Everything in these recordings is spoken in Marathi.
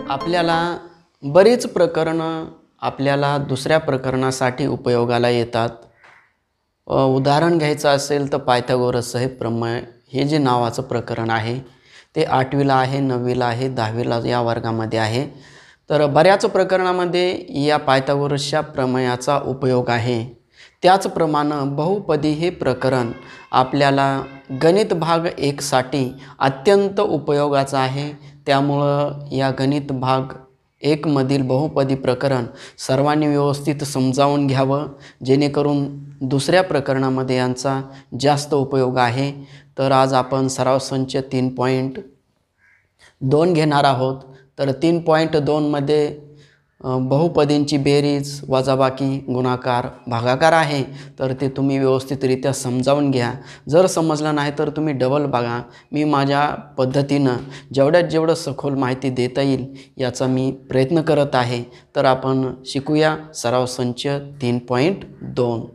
आपल्याला बरीच प्रकरणं आपल्याला दुसऱ्या प्रकरणासाठी उपयोगाला येतात। उदाहरण घ्यायचं असेल तर पायथागोरसचं हे प्रमेय हे जे नावाचं प्रकरण आहे ते 8वीला आहे, 9वीला आहे, 10वीला या वर्गामध्ये आहे। तर बऱ्याच प्रकरणामध्ये या पायथागोरसच्या प्रमेयाचा उपयोग आहे। त्याचप्रमाणे बहुपदी हे प्रकरण आपल्याला गणित भाग 1 साठी अत्यंत उपयोगाचं आहे। त्यामुळं या गणित भाग 1 मधील बहुपदी प्रकरण सर्वांनी व्यवस्थित समजावून घ्यावं, जेणेकरून दुसऱ्या प्रकरणामध्ये यांचा जास्त उपयोग आहे। तर आज आपण सराव संच 3.2 घेणार आहोत। तर 3.2 मध्ये बहुपदींची बेरीज, वजाबाकी, गुणाकार, भागाकार आहे। तर ते तुम्ही व्यवस्थितरित्या समजावून घ्या। जर समजलं नाही तर तुम्ही डबल बघा। मी माझ्या पद्धतीनं जेवढं सखोल माहिती देता येईल याचा मी प्रयत्न करत आहे। तर आपण शिकूया सराव संच 3.2।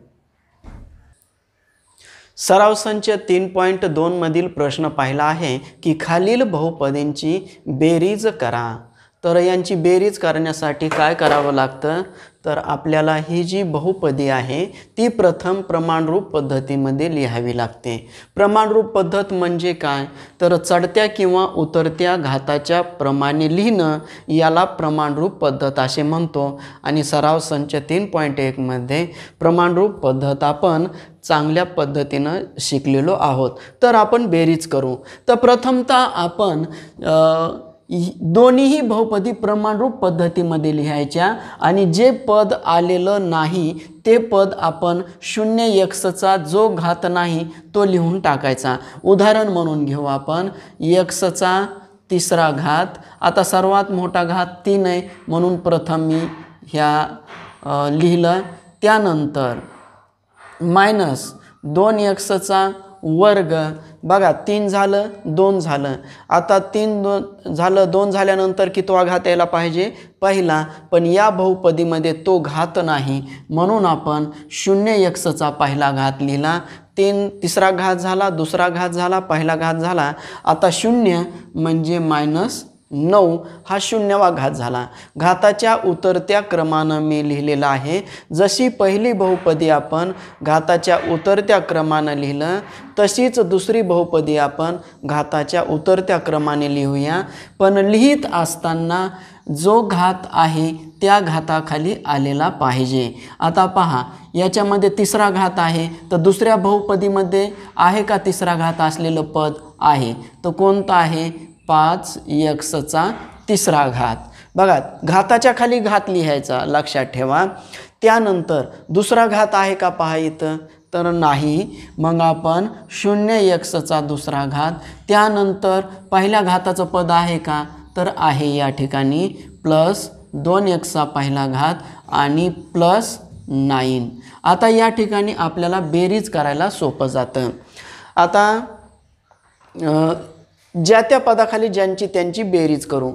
सराव संच 3.2 मधील प्रश्न पाहिला आहे की खालील बहुपदींची बेरीज करा। तर यांची बेरीज करण्यासाठी काय करावं लागतं, तर आपल्याला ही जी बहुपदी आहे ती प्रथम प्रमाणरूप पद्धतीमध्ये लिहावी लागते। प्रमाणरूप पद्धत म्हणजे काय, तर चढत्या किंवा उतरत्या घाताच्या प्रमाणे लिहिणं याला प्रमाणरूप पद्धत असे म्हणतो। आणि सराव संच 3.1 मध्ये प्रमाणरूप पद्धत आपण चांगल्या पद्धतीनं शिकलेलो आहोत। तर आपण बेरीज करू। तर प्रथमतः आपण दोन्हीही बहुपदी प्रमाणरूप पद्धतीमध्ये लिहायच्या आणि जे पद आलेलं नाही ते पद आपण 0x जो घात नाही तो लिहून टाकायचा। उदाहरण म्हणून घेऊ आपण x तिसरा घात। आता सर्वात मोठा घात 3 आहे म्हणून प्रथम मी ह्या लिहिलं। त्यानंतर मायनस 2x वर्ग, बघा 3 झालं 2 झालं। आता 3 झालं 2 झाल्यानंतर कितवा घात यायला पाहिजे, पहिला, पण या बहुपदीमध्ये तो घात नाही म्हणून आपण 0x पहिला घात लिहिला। तिसरा घात झाला, दुसरा घात झाला, पहिला घात झाला। आता 0 म्हणजे -9 हा 0वा घात झाला। घाताच्या उतरत्या क्रमानं मी लिहिलेला आहे। जशी पहिली बहुपदी आपण घाताच्या उतरत्या क्रमानं लिहिलं तशीच दुसरी बहुपदी आपण घाताच्या उतरत्या क्रमाने लिहूया। पण लिहित असताना जो घात आहे त्या घाताखाली आलेला पाहिजे। आता पहा याच्यामध्ये तिसरा घात आहे, तर दुसऱ्या बहुपदीमध्ये आहे का तिसरा घात असलेलं पद आहे, तर कोणतं आहे, 5x तिसरा घात। बघा घाताच्या खाली घात लिहायचा, लक्षात ठेवा। त्यानंतर दुसरा घात आहे का पहा इथं, तर नाही, मग आपण 0x दुसरा घात। त्यानंतर पहिल्या घाताचं पद आहे का, तर आहे या ठिकाणी, प्लस 2x पहिला घात आणि प्लस 9। आता या ठिकाणी आपल्याला बेरीज करायला सोपं जातं। आता ज्या त्या पदाखाली ज्यांची त्यांची बेरीज करू।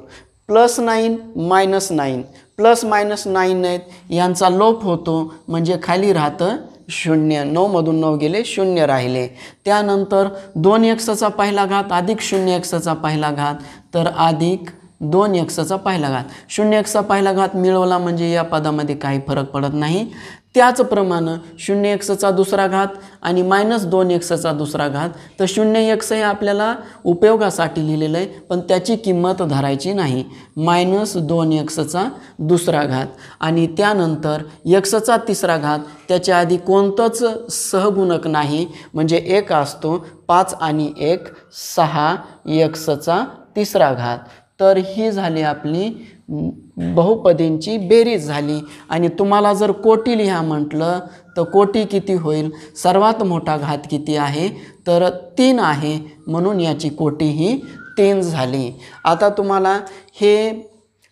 +9 -9, प्लस मायनस 9 आहेत, यांचा लोप होतो म्हणजे खाली राहतं 0। 9 मधून 9 गेले, 0 राहिले। त्यानंतर 2x पहिला घात अधिक 0x पहिला घात, तर अधिक 2x पहिला घात। 0x पहिला घात मिळवला म्हणजे या पदामध्ये काही फरक पडत नाही। त्याचप्रमाणे 0x दुसरा घात आणि -2x दुसरा घात, तर 0x हे आपल्याला उपयोगासाठी लिहिलेलं आहे पण त्याची किंमत धरायची नाही। -2x दुसरा घात आणि त्यानंतर x तिसरा घात, त्याच्या आधी कोणतंच सहगुणक नाही म्हणजे 1 असतो। 5 आणि 1 6x तिसरा घात। तर ही झाली आपली बहुपदींची बेरीज झाली। आणि तुम्हाला जर कोटी लिहा म्हटलं तर कोटी किती होईल, सर्वात मोठा घात किती आहे, तर 3 आहे म्हणून याची कोटी ही 3 झाली। आता तुम्हाला हे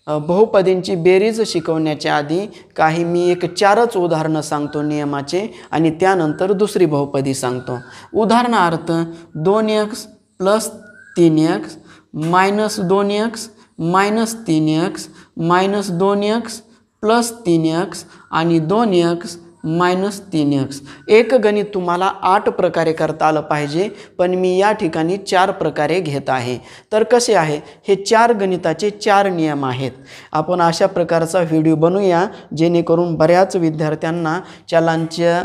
बहुपदींची बेरीज शिकवण्याच्या आधी काही मी 4च उदाहरणं सांगतो नियमाचे आणि त्यानंतर दुसरी बहुपदी सांगतो। उदाहरणार्थ 2x + 3x -2x -3x -2x + 3x आणि 2x -3x। एक गणित तुम्हाला 8 प्रकारे करता आलं पाहिजे, पण मी या ठिकाणी 4 प्रकारे घेत आहे। तर कसे आहे, हे 4 गणिताचे 4 नियम आहेत। आपण अशा प्रकारचा व्हिडिओ बनवूया जेणेकरून बऱ्याच विद्यार्थ्यांना चलांच्या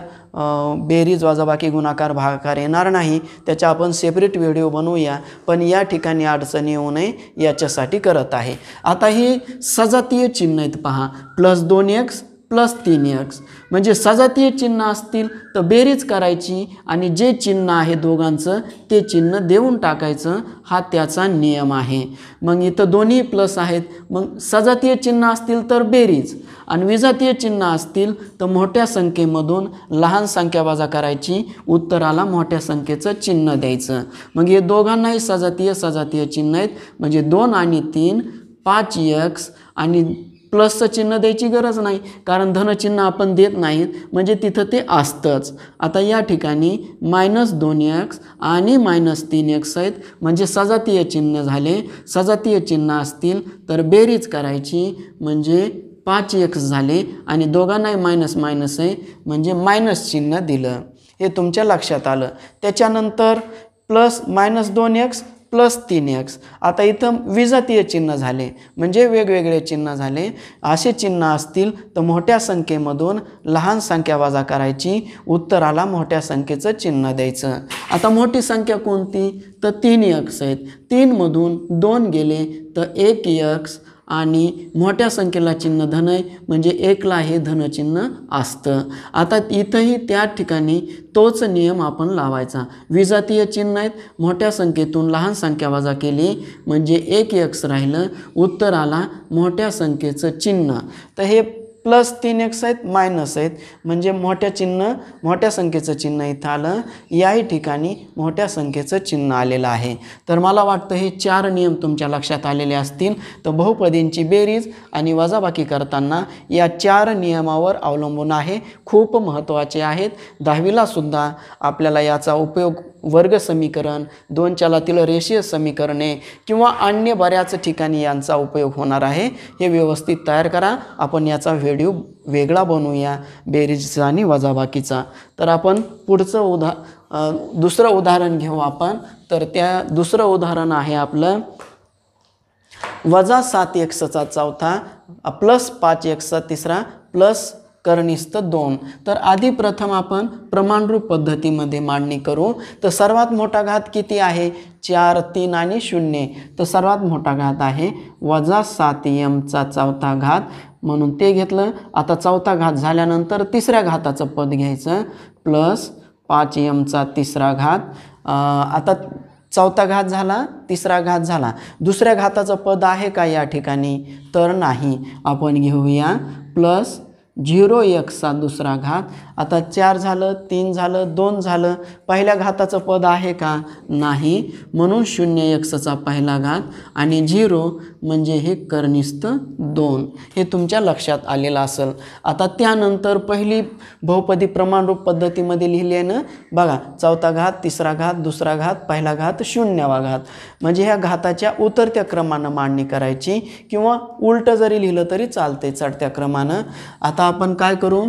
बेरीज वजाबाकी गुणाकार भागाकार येणार नाही, त्याचा आपण सेपरेट व्हिडिओ बनवूया, पण या ठिकाणी अडचणी येऊ नये याच्यासाठी करत आहे। आता ही सजातीय चिन्ह आहेत पहा, +2x +3x, म्हणजे सजातीय चिन्ह असतील तर बेरीज करायची आणि जे चिन्ह आहे दोघांचं ते चिन्ह देऊन टाकायचं, हा त्याचा नियम आहे। मग इथं दोन्ही प्लस आहेत, मग सजातीय चिन्ह असतील तर बेरीज आणि विजातीय चिन्ह असतील तर मोठ्या संख्येमधून लहान संख्या वजा करायची, उत्तराला मोठ्या संख्येचं चिन्ह द्यायचं। मग हे दोघांनाही सजातीय चिन्ह आहेत, म्हणजे 2 आणि 3 5x, आणि प्लसचं चिन्ह द्यायची गरज नाही कारण धनचिन्ह आपण देत नाहीत, म्हणजे तिथं ते असतंच। आता या ठिकाणी -2x आणि -3x आहेत, म्हणजे सजातीय चिन्ह झाले। सजातीय चिन्ह असतील तर बेरीज करायची, म्हणजे 5x झाले, आणि दोघांनाही मायनस मायनस आहे म्हणजे मायनस चिन्ह दिलं, हे तुमच्या लक्षात आलं। त्याच्यानंतर +-2x +3x, आता इथं विजातीय चिन्ह झाले, म्हणजे वेगवेगळे चिन्ह झाले। असे चिन्ह असतील तर मोठ्या संख्येमधून लहान संख्या वजा करायची, उत्तराला मोठ्या संख्येचं चिन्ह द्यायचं। आता मोठी संख्या कोणती तर 3x आहेत, 3 मधून 2 गेले तर 1x, आणि मोठ्या संख्येला चिन्ह धन आहे म्हणजे 1ला हे धनचिन्ह असतं। आता इथंही त्या ठिकाणी तोच नियम आपण लावायचा, विजातीय चिन्ह आहेत, मोठ्या संख्येतून लहान संख्या वजा केली म्हणजे 1x राहिलं, उत्तराला मोठ्या संख्येचं चिन्ह। तर हे +3x आहेत, मायनस आहेत, म्हणजे मोठ्या संख्येचं चिन्ह इथं आलं, याही ठिकाणी मोठ्या संख्येचं चिन्ह आलेलं आहे। तर मला वाटतं हे 4 नियम तुमच्या लक्षात आलेले असतील। तर बहुपदींची बेरीज आणि वजाबाकी करताना या 4 नियमावर अवलंबून आहे, खूप महत्त्वाचे आहेत। 10वीला सुद्धा आपल्याला याचा उपयोग वर्ग समीकरण, 2 चलातील रेषीय समीकरणे किंवा अन्य बऱ्याच ठिकाणी यांचा उपयोग होणार आहे। हे व्यवस्थित तयार करा, आपण याचा व्हिडिओ वेगळा बनवूया बेरीजचा आणि वजाबाकीचा। तर आपण पुढचं दुसरं उदाहरण घेऊ आपण। तर त्या दुसरं उदाहरण आहे आपलं -7x चौथा +5x तिसरा प्लस कर्निस्थ 2। तर आधी प्रथम आपण प्रमाणरूप पद्धतीमध्ये मांडणी करू। तर सर्वात मोठा घात किती आहे, 4 3 आणि 0, तर सर्वात मोठा घात आहे -7m चौथा घात, म्हणून ते घेतलं। आता चौथा घात झाल्यानंतर तिसऱ्या घाताचं पद घ्यायचं, +5m तिसरा घात। आता चौथा घात झाला, तिसरा घात झाला, दुसऱ्या घाताचं पद आहे का या ठिकाणी तर नाही, आपण घेऊया +0x दुसरा घात। आता 4 झालं, 3 झालं, 2 झालं, पहिल्या घाताचं पद आहे का नाही, म्हणून 0x पहिला घात आणि 0 म्हणजे हे कर्निस्थ 2, हे तुमच्या लक्षात आलेलं असेल। आता त्यानंतर पहिली बहुपदी प्रमाणरूप पद्धतीमध्ये लिहिली आहे ना बघा, चौथा घात, तिसरा घात, दुसरा घात, पहिला घात, 0वा घात, म्हणजे ह्या घाताच्या उतरत्या क्रमानं मांडणी करायची किंवा उलट जरी लिहिलं तरी चालते चढत्या क्रमानं। आता आपण काय करू,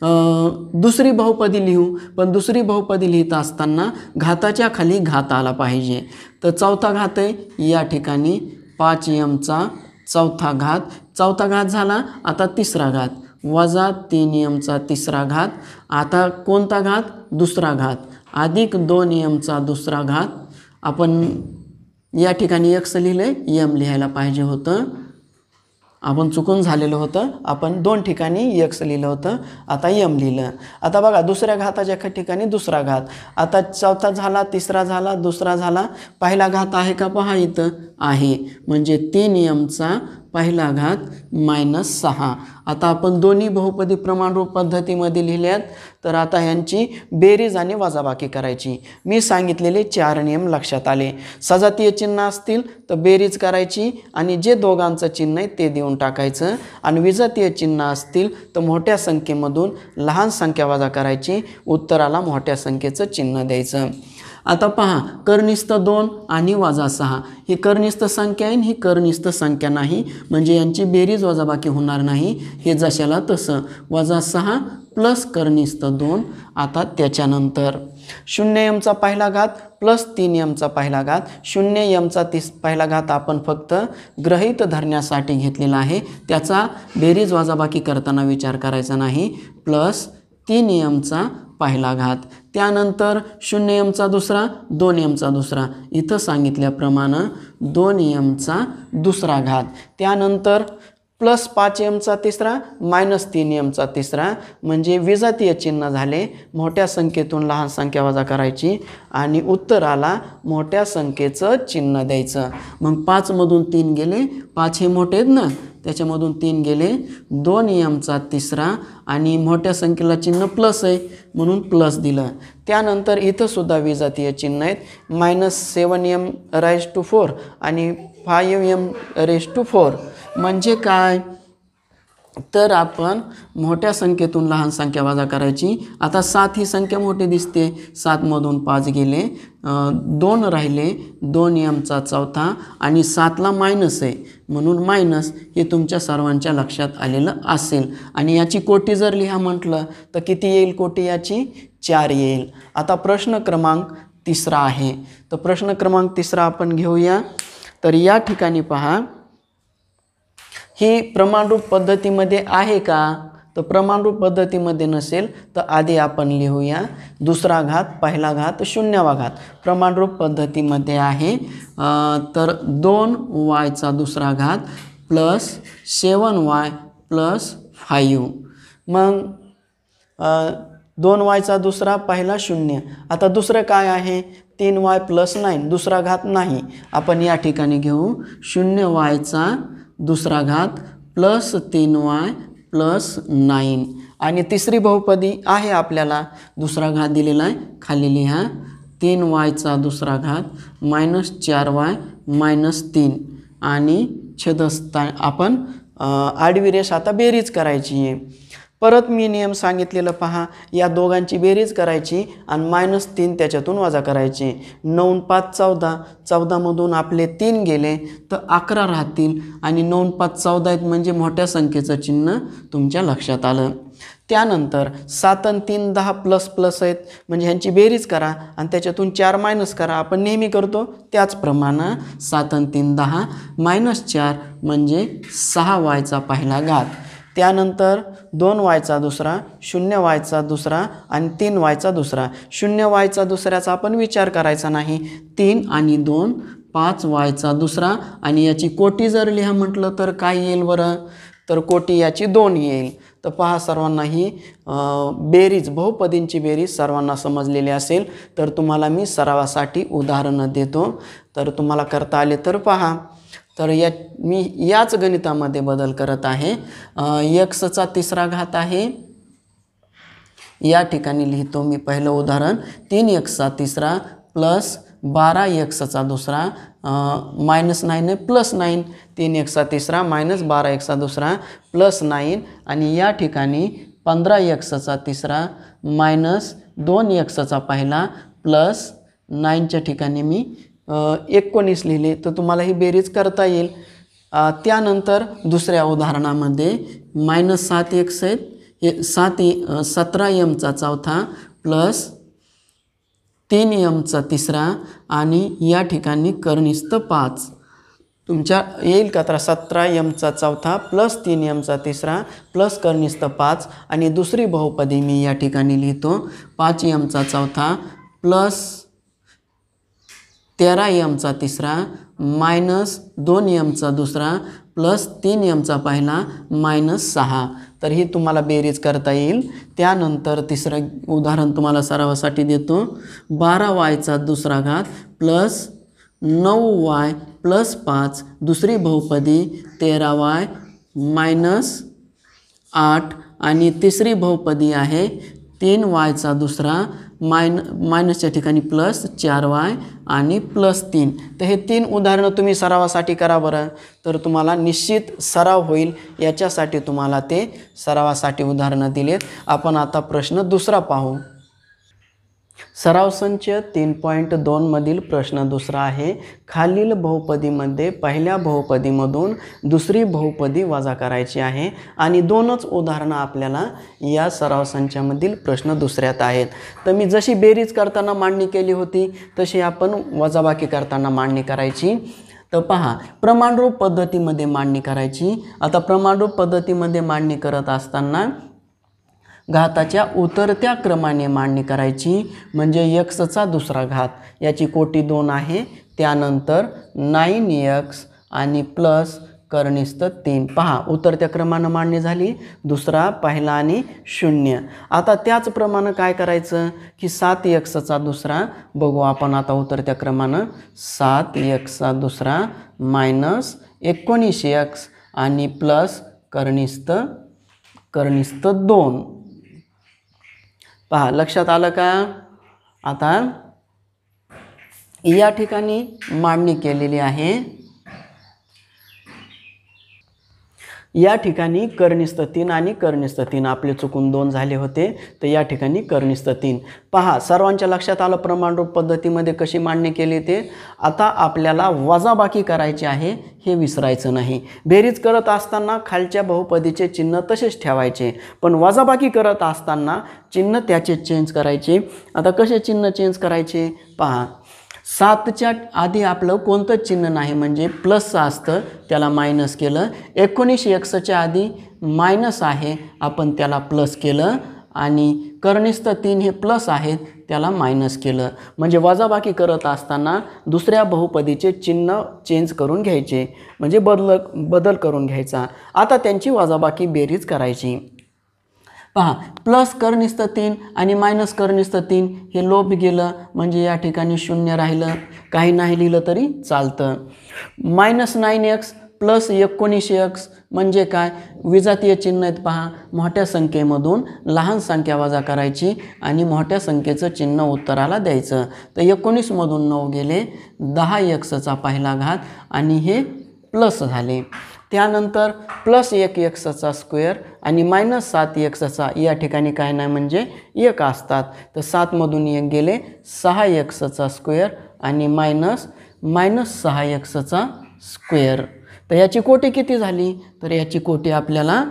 दुसरी बहुपदी लिहू, पण दुसरी बहुपदी लिहित असताना घाताच्या खाली घात आला पाहिजे। तर चौथा घात आहे या ठिकाणी 5m चौथा घात, चौथा घात झाला। आता तिसरा घात -3m तिसरा घात, आता कोणता घात दुसरा घात, अधिक 2m दुसरा घात। आपण या ठिकाणी x लिहिलंय, m लिहायला पाहिजे होतं, आपण चुकून झालेलं होतं, आपण 2 ठिकाणी x लिहिलं होतं, आता m लिहिलं। आता बघा दुसऱ्या घाताच्या ठिकाणी दुसरा घात, आता चौथा झाला, तिसरा झाला, दुसरा झाला, पहिला घात आहे का पहा इथं आहे, म्हणजे 3m पहिला घात -6। आता आपण दोन्ही बहुपदी प्रमाणरूप पद्धतीमध्ये लिहिल्यात, तर आता यांची बेरीज आणि वजाबाकी करायची। मी सांगितलेले 4 नियम लक्षात आले। सजातीय चिन्ह असतील तर बेरीज करायची आणि जे दोघांचं चिन्ह आहे ते देऊन टाकायचं, आणि विजातीय चिन्ह असतील तर मोठ्या संख्येमधून लहान संख्या वजा करायची, उत्तराला मोठ्या संख्येचं चिन्ह द्यायचं। आता पहा कर्निस्थ 2 आणि -6 ही कर्निस्थ संख्या आहे, ही कर्निस्थ संख्या नाही, म्हणजे यांची बेरीज वजाबाकी होणार नाही. हे जशाला तसं -6 प्लस कर्निस्थ 2. आता त्याच्यानंतर 0m पहिला घात प्लस 3m पहिला घात. 0m पहिला घात आपण फक्त गृहीत धरण्यासाठी घेतलेला आहे, त्याचा बेरीज वजाबाकी करताना विचार करायचा नाही. प्लस 3m पहिला घात. त्यानंतर 0m दुसरा 2m दुसरा. इथं सांगितल्याप्रमाणे 2m दुसरा घात. त्यानंतर प्लस 5m तिसरा मायनस 3m तिसरा. म्हणजे विजातीय चिन्ह झाले. मोठ्या संख्येतून लहान संख्या वजा करायची आणि उत्तराला मोठ्या संख्येचं चिन्ह द्यायचं. मग 5 मधून 3 गेले, 5 हे मोठे आहेत ना, त्याच्यामधून 3 गेले. 2m तिसरा आणि मोठ्या संख्येला चिन्ह प्लस आहे म्हणून प्लस दिलं. त्यानंतर इथं सुद्धा विजातीय चिन्ह आहेत. -7m⁴ आणि 5m⁴. म्हणजे काय, तर आपण मोठ्या संख्येतून लहान संख्या वजा करायची. आता 7 ही संख्या मोठी दिसते, 7 मधून 5 गेले, 2 राहिले, 2m चौथा आणि 7ला मायनस आहे म्हणून मायनस. हे तुमच्या सर्वांच्या लक्षात आलेलं असेल. आणि याची कोटी जर लिहा म्हटलं तर किती येईल कोटी याची? 4 येईल. आता प्रश्न क्रमांक 3 आहे. तर प्रश्न क्रमांक 3 आपण घेऊया. तर या ठिकाणी पहा, ही प्रमाणरूप पद्धतीमध्ये आहे का? तर प्रमाणरूप पद्धतीमध्ये नसेल तर आधी आपण लिहूया दुसरा घात पहिला घात 0वा घात. प्रमाणरूप पद्धतीमध्ये आहे. तर 2y दुसरा घात प्लस 7y प्लस 5. मग 2y दुसरा पहिला 0. आता दुसरं काय आहे? 3y plus 9. दुसरा घात नाही. आपण या ठिकाणी घेऊ 0y दुसरा घात प्लस 3y प्लस 9. आणि तिसरी बहुपदी आहे आपल्याला, दुसरा घात दिलेला आहे, खाली लिहा 3y दुसरा घात मायनस 4y मायनस 3. आणि छेदस्थान आपण आडवी रेष आता बेरीज करायची आहे. परत मी नियम सांगितलेलं पहा, या दोघांची बेरीज करायची आणि -3 त्याच्यातून वजा करायची. 9 5 14. 14 मधून आपले 3 गेले तर 11 राहतील आणि 9 5 14 आहेत म्हणजे मोठ्या संख्येचं चिन्ह तुमच्या लक्षात आलं. त्यानंतर 7 आणि 3 10 प्लस प्लस आहेत म्हणजे ह्यांची बेरीज करा आणि त्याच्यातून 4 मायनस करा. आपण नेहमी करतो त्याचप्रमाणे 7 आणि 3 10 -4 म्हणजे 6y पहिला घात. त्यानंतर 2y दुसरा 0y दुसरा आणि 3y दुसरा. 0y दुसऱ्याचा आपण विचार करायचा नाही. 3 आणि 2 5y दुसरा. आणि याची कोटी जर लिहा म्हटलं तर काय येईल बरं? तर कोटी याची 2 येईल. तर पहा सर्वांना ही बेरीज बहुपदींची बेरीज सर्वांना समजलेली असेल. तर तुम्हाला मी सरावासाठी उदाहरणं देतो, तर तुम्हाला करता आले तर पहा. तर मी याच गणितामध्ये बदल करत आहे. x तिसरा घात आहे. या ठिकाणी लिहितो मी पहिलं उदाहरण. 3x तिसरा प्लस 12x दुसरा -9 प्लस 9. 3x तिसरा मायनस 12x दुसरा प्लस 9. आणि या ठिकाणी 15x तिसरा मायनस 2x पहिला प्लस 9च्या ठिकाणी मी 19 लिहिले. तर तुम्हाला ही बेरीज करता येईल. त्यानंतर दुसऱ्या उदाहरणामध्ये -7x आहेत. हे 17m चौथा प्लस 3m तिसरा आणि या ठिकाणी कर्निस्थ 5. तुमच्या येईल का? तर 17m चौथा प्लस 3m तिसरा प्लस कर्निस्थ 5. आणि दुसरी बहुपदी मी या ठिकाणी लिहितो 5m चौथा प्लस 13m तिसरा मायनस 2m दुसरा प्लस 3m पहिला मायनस 6. तर ही तुम्हाला बेरीज करता येईल. त्यानंतर तिसरं उदाहरण तुम्हाला सरावासाठी देतो. 12y दुसरा घात प्लस 9y प्लस 5. दुसरी बहुपदी 13y मायनस 8. आणि तिसरी बहुपदी आहे 3y दुसरा मायनसच्या ठिकाणी प्लस 4y आणि प्लस 3. तर हे 3 उदाहरणं तुम्ही सरावासाठी करा बरं. तर तुम्हाला निश्चित सराव होईल. याच्यासाठी तुम्हाला ते सरावासाठी उदाहरणं दिलेत. आपण आता प्रश्न दुसरा पाहू. सराव संच 3.2 मधील प्रश्न दुसरा आहे. खालील बहुपदीमध्ये पहिल्या बहुपदीमधून दुसरी बहुपदी वजा करायची आहे आणि दोनच उदाहरणं आपल्याला या सराव संचामधील प्रश्न दुसऱ्यात आहेत. तर मी जशी बेरीज करताना मांडणी केली होती तशी आपण वजाबाकी करताना मांडणी करायची. तर पहा, प्रमाणरूप पद्धतीमध्ये मांडणी करायची. आता प्रमाणरूप पद्धतीमध्ये मांडणी करत असताना घाताच्या उतरत्या क्रमाने मांडणी करायची. म्हणजे एक्सचा दुसरा घात, याची कोटी 2 आहे. त्यानंतर 9x आणि प्लस कर्निस्थ 3. पहा, उतरत्या क्रमानं मांडणी झाली. दुसरा, पहिला आणि 0. आता त्याचप्रमाणे काय करायचं की 7xचा दुसरा बघू आपण आता उतरत्या क्रमानं. 7xचा दुसरा मायनस 19x आणि प्लस कर्निस्थ 2. पहा, लक्षात आलं का? आता या ठिकाणी मांडणी केलेली आहे. या ठिकाणी कर्निस्थ 3 आणि कर्निस्थ 3 आपले चुकून 2 झाले होते, तर या ठिकाणी कर्निस्थ 3. पहा, सर्वांच्या लक्षात आलं प्रमाणरूप पद्धतीमध्ये कशी मांडणी केली ते. आता आपल्याला वजाबाकी करायची आहे, हे विसरायचं नाही. बेरीज करत असताना खालच्या बहुपदीचे चिन्ह तसेच ठेवायचे, पण वजाबाकी करत असताना चिन्ह त्याचे चेंज करायचे. आता कसे चिन्ह चेंज करायचे? पहा, 7च्या आधी आपलं कोणतंच चिन्ह नाही, म्हणजे प्लसचं असतं, त्याला मायनस केलं. 19xच्या आधी मायनस आहे, आपण त्याला प्लस केलं. आणि कर्निस्थ 3 हे प्लस आहेत, त्याला मायनस केलं. म्हणजे वजाबाकी करत असताना दुसऱ्या बहुपदीचे चिन्ह चेंज करून घ्यायचे, म्हणजे बदल करून घ्यायचा. आता त्यांची वजाबाकी बेरीज करायची. पहा, प्लस कर्निस्थ 3 आणि मायनस कर्निस्थ 3 हे लोप गेलं, म्हणजे या ठिकाणी 0 राहिलं. काही नाही लिहिलं तरी चालतं. -9x प्लस 19x म्हणजे काय? विजातीय चिन्ह आहेत. पहा, मोठ्या संख्येमधून लहान संख्या वजा करायची आणि मोठ्या संख्येचं चिन्ह उत्तराला द्यायचं. तर 19 मधून 9 गेले, 10xचा पहिला घात आणि हे प्लस झाले. त्यानंतर प्लस 1xचा स्क्वेअर आणि मायनस 7xचा या ठिकाणी काय नाही म्हणजे 1 असतात. तर 7 मधून 1 गेले, 6xचा स्क्वेअर आणि मायनस 6xचा स्क्वेअर. तर याची कोटी किती झाली? तर याची कोटी आपल्याला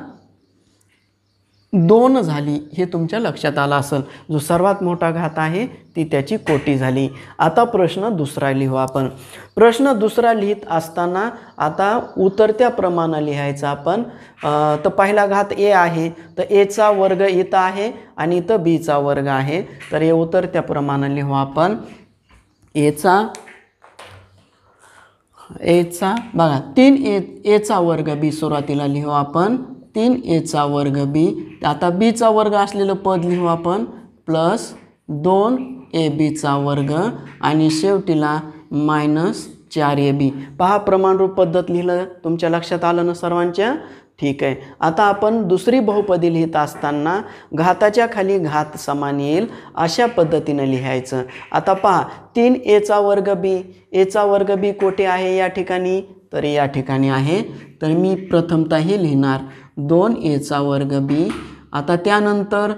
2 झाली. हे तुमच्या लक्षात आलं असेल. जो सर्वात मोठा घात आहे ती त्याची कोटी झाली. आता प्रश्न दुसरा लिहू आपण. प्रश्न दुसरा लिहित असताना आता उतरत्या प्रमाणे लिहायचं आपण. तर पहिला घात a आहे, तर aचा वर्ग इथं आहे आणि इथं bचा वर्ग आहे. तर हे उतरत्या प्रमाणे लिहू आपण. aचा बघा 3aचा वर्ग b सुरुवातीला लिहू आपण. 3aचा वर्ग b. आता bचा वर्ग असलेलं पद लिहू आपण प्लस 2abचा वर्ग आणि शेवटीला मायनस 4ab. पहा, प्रमाणरूप पद्धत लिहिलं, तुमच्या लक्षात आलं ना सर्वांच्या? ठीक आहे. आता आपण दुसरी बहुपदी लिहित असताना घाताच्या खाली घात समान येईल अशा पद्धतीने लिहायचं. आता पहा, 3aचा वर्ग b, aचा वर्ग b कोठे आहे या ठिकाणी? तर या ठिकाणी आहे. तर मी प्रथमतः हे लिहिणार 2aचा वर्ग b. आता त्यानंतर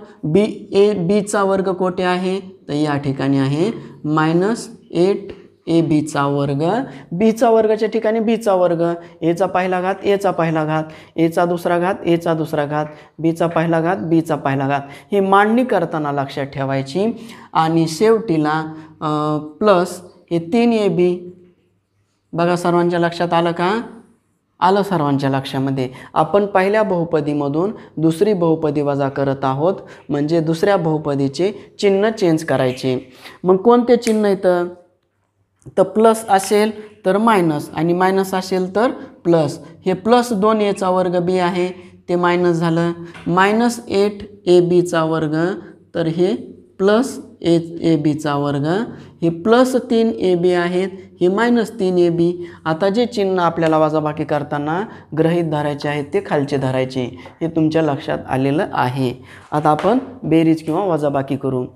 bचा वर्ग कोठे आहे? तर या ठिकाणी आहे मायनस 8abचा वर्ग. bचा वर्गाच्या ठिकाणी bचा वर्ग. aचा पहिला घात aचा पहिला घात, aचा दुसरा घात aचा दुसरा घात, bचा पहिला घात bचा पहिला घात. ही मांडणी करताना लक्षात ठेवायची. आणि शेवटीला प्लस हे 3ab. बघा, सर्वांच्या लक्षात आलं का? आलं सर्वांच्या लक्षामध्ये. आपण पहिल्या बहुपदीमधून दुसरी बहुपदी वजा करत आहोत, म्हणजे दुसऱ्या बहुपदीचे चिन्ह चेंज करायचे. मग कोणते चिन्ह येतं? तर प्लस असेल तर मायनस आणि मायनस असेल तर प्लस. हे प्लस 2aचा वर्ग b आहे, ते मायनस झालं. मायनस 8abचा वर्ग, तर हे प्लस abचा वर्ग. हे प्लस 3ab आहेत, हे मायनस 3ab. आता जे चिन्ह आपल्याला वजाबाकी करताना गृहीत धरायचे आहेत ते खालचे धरायचे, हे तुमच्या लक्षात आलेलं आहे. आता आपण बेरीज किंवा वजाबाकी करू.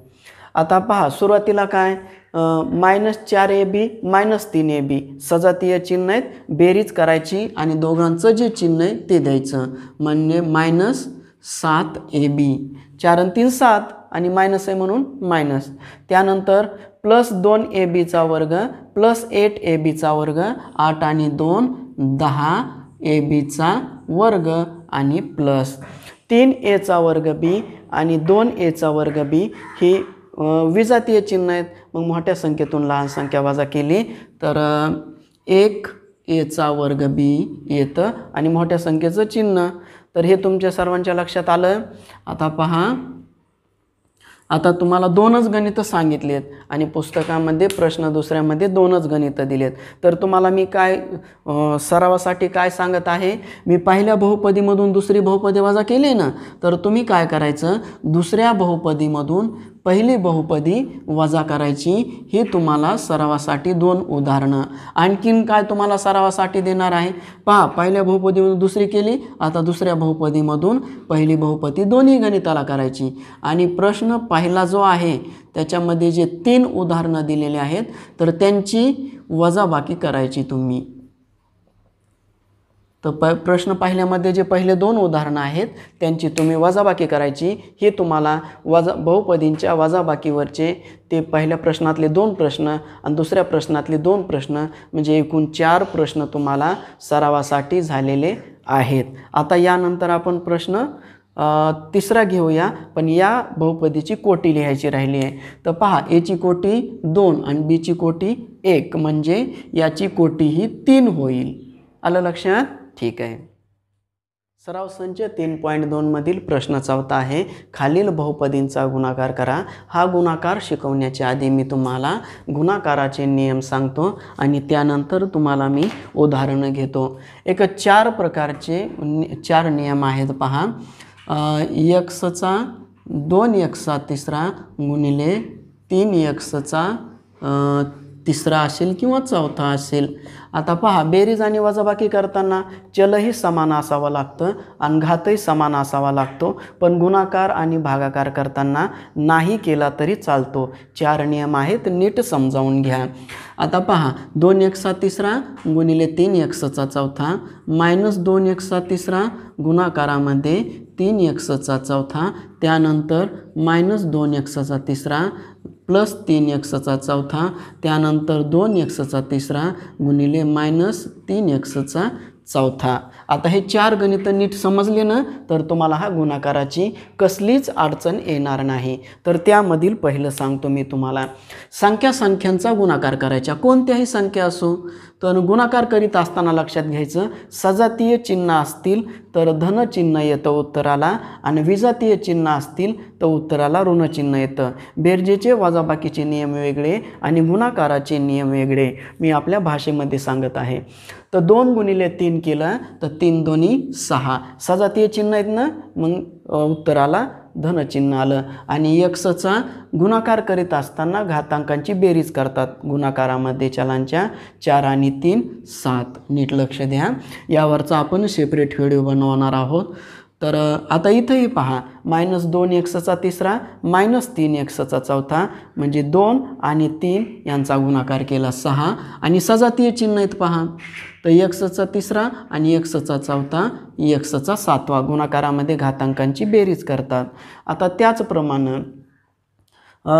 आता पहा, सुरुवातीला काय? -4ab मायनस 3ab सजातीय चिन्ह आहेत. बेरीज करायची आणि दोघांचं जे चिन्ह आहे ते द्यायचं, म्हणजे -7ab. 4 आणि 3 7, आणि मायनस आहे म्हणून मायनस. त्यानंतर प्लस 2ab वर्ग प्लस 8ab वर्ग 8 आणि 2 10ab वर्ग आणि प्लस 3a वर्ग b आणि 2a वर्ग b ही विजातीय चिन्ह आहेत. मग मोठ्या संख्येतून लहान संख्या वजा केली तर 1a वर्ग b येतं आणि मोठ्या संख्येचं चिन्ह. तर हे तुमच्या सर्वांच्या लक्षात आलं. आता पहा, आता तुम्हाला 2च गणितं सांगितली आहेत आणि पुस्तकामध्ये प्रश्न दुसऱ्यामध्ये 2च गणितं दिलेत. तर तुम्हाला मी काय सरावासाठी काय सांगत आहे, मी पहिल्या बहुपदीमधून दुसरी बहुपदी वजा केली ना, तर तुम्ही काय करायचं, दुसऱ्या बहुपदीमधून पहिली बहुपदी वजा करायची. ही तुम्हाला सरावासाठी 2 उदाहरणं. आणखीन काय तुम्हाला सरावासाठी देणार आहे, पहा, पहिल्या बहुपदीमधून दुसरी केली, आता दुसऱ्या बहुपदीमधून पहिली बहुपदी दोन्ही गणिताला करायची. आणि प्रश्न पहिला जो आहे त्याच्यामध्ये जे 3 उदाहरणं दिलेले आहेत तर त्यांची वजाबाकी करायची तुम्ही. तर प्रश्न पहिल्यामध्ये जे पहिले 2 उदाहरणं आहेत त्यांची तुम्ही वजाबाकी करायची. हे तुम्हाला बहुपदींच्या वजाबाकीवरचे ते पहिल्या प्रश्नातले 2 प्रश्न आणि दुसऱ्या प्रश्नातले 2 प्रश्न म्हणजे एकूण 4 प्रश्न तुम्हाला सरावासाठी झालेले आहेत. आता यानंतर आपण प्रश्न तिसरा घेऊया, पण या बहुपदीची कोटी लिहायची राहिली आहे. तर पहा, एची कोटी 2 आणि बीची कोटी 1 म्हणजे याची कोटी ही 3 होईल. आलं लक्षात? ठीक आहे. सराव संच 3.2 मधील प्रश्न 4 आहे, खालील बहुपदींचा गुणाकार करा. हा गुणाकार शिकवण्याच्या आधी मी तुम्हाला गुणाकाराचे नियम सांगतो आणि त्यानंतर तुम्हाला मी उदाहरणं घेतो. एक 4 प्रकारचे 4 नियम आहेत. पहा, x 2x तिसरा गुणिले 3x तिसरा असेल किंवा चौथा असेल. आता पहा, बेरीज आणि वजाबाकी करताना चलही समान असावं लागतं आणि घातही समान असावा लागतो, पण गुणाकार आणि भागाकार करताना नाही केला तरी चालतो. 4 नियम आहेत, नीट समजावून घ्या. आता पहा, 2x तिसरा गुणिले 3x चौथा मायनस 2x तिसरा गुणाकारामध्ये 3x चौथा, त्यानंतर मायनस 2x तिसरा प्लस 3x चौथा, त्यानंतर 2x तिसरा गुणिले मायनस 3x चौथा. आता हे 4 गणितं नीट समजले ना तर तुम्हाला हा गुणाकाराची कसलीच अडचण येणार नाही. तर त्यामधील पहिलं सांगतो मी तुम्हाला, संख्यांचा गुणाकार करायचा. कोणत्याही संख्या असो, तर गुणाकार करीत असताना लक्षात घ्यायचं, सजातीय चिन्ह असतील तर धन चिन्ह येतं उत्तराला आणि विजातीय चिन्ह असतील तर उत्तराला ऋण चिन्ह येतं. बेरजेचे वजाबाकीचे नियम वेगळे आणि गुणाकाराचे नियम वेगळे मी आपल्या भाषेमध्ये सांगत आहे. तर 2 गुणिले 3 केलं तर 3 दोन्ही 6, सजातीय चिन्ह आहेत ना, मग उत्तराला धनचिन्ह आलं. आणि एक्सचा गुणाकार करीत असताना घातांकांची बेरीज करतात गुणाकारामध्ये चलांच्या. 4 आणि 3 7. नीट लक्ष द्या, यावरचा आपण सेपरेट व्हिडिओ बनवणार आहोत. तर आता इथंही पहा, मायनस 2x तिसरा मायनस 3x चौथा म्हणजे 2 आणि 3 यांचा गुणाकार केला 6 आणि सजातीय चिन्ह आहेत पहा. तर x तिसरा आणि x चौथा x 7वा गुणाकारामध्ये घातांकांची बेरीज करतात. आता त्याचप्रमाणे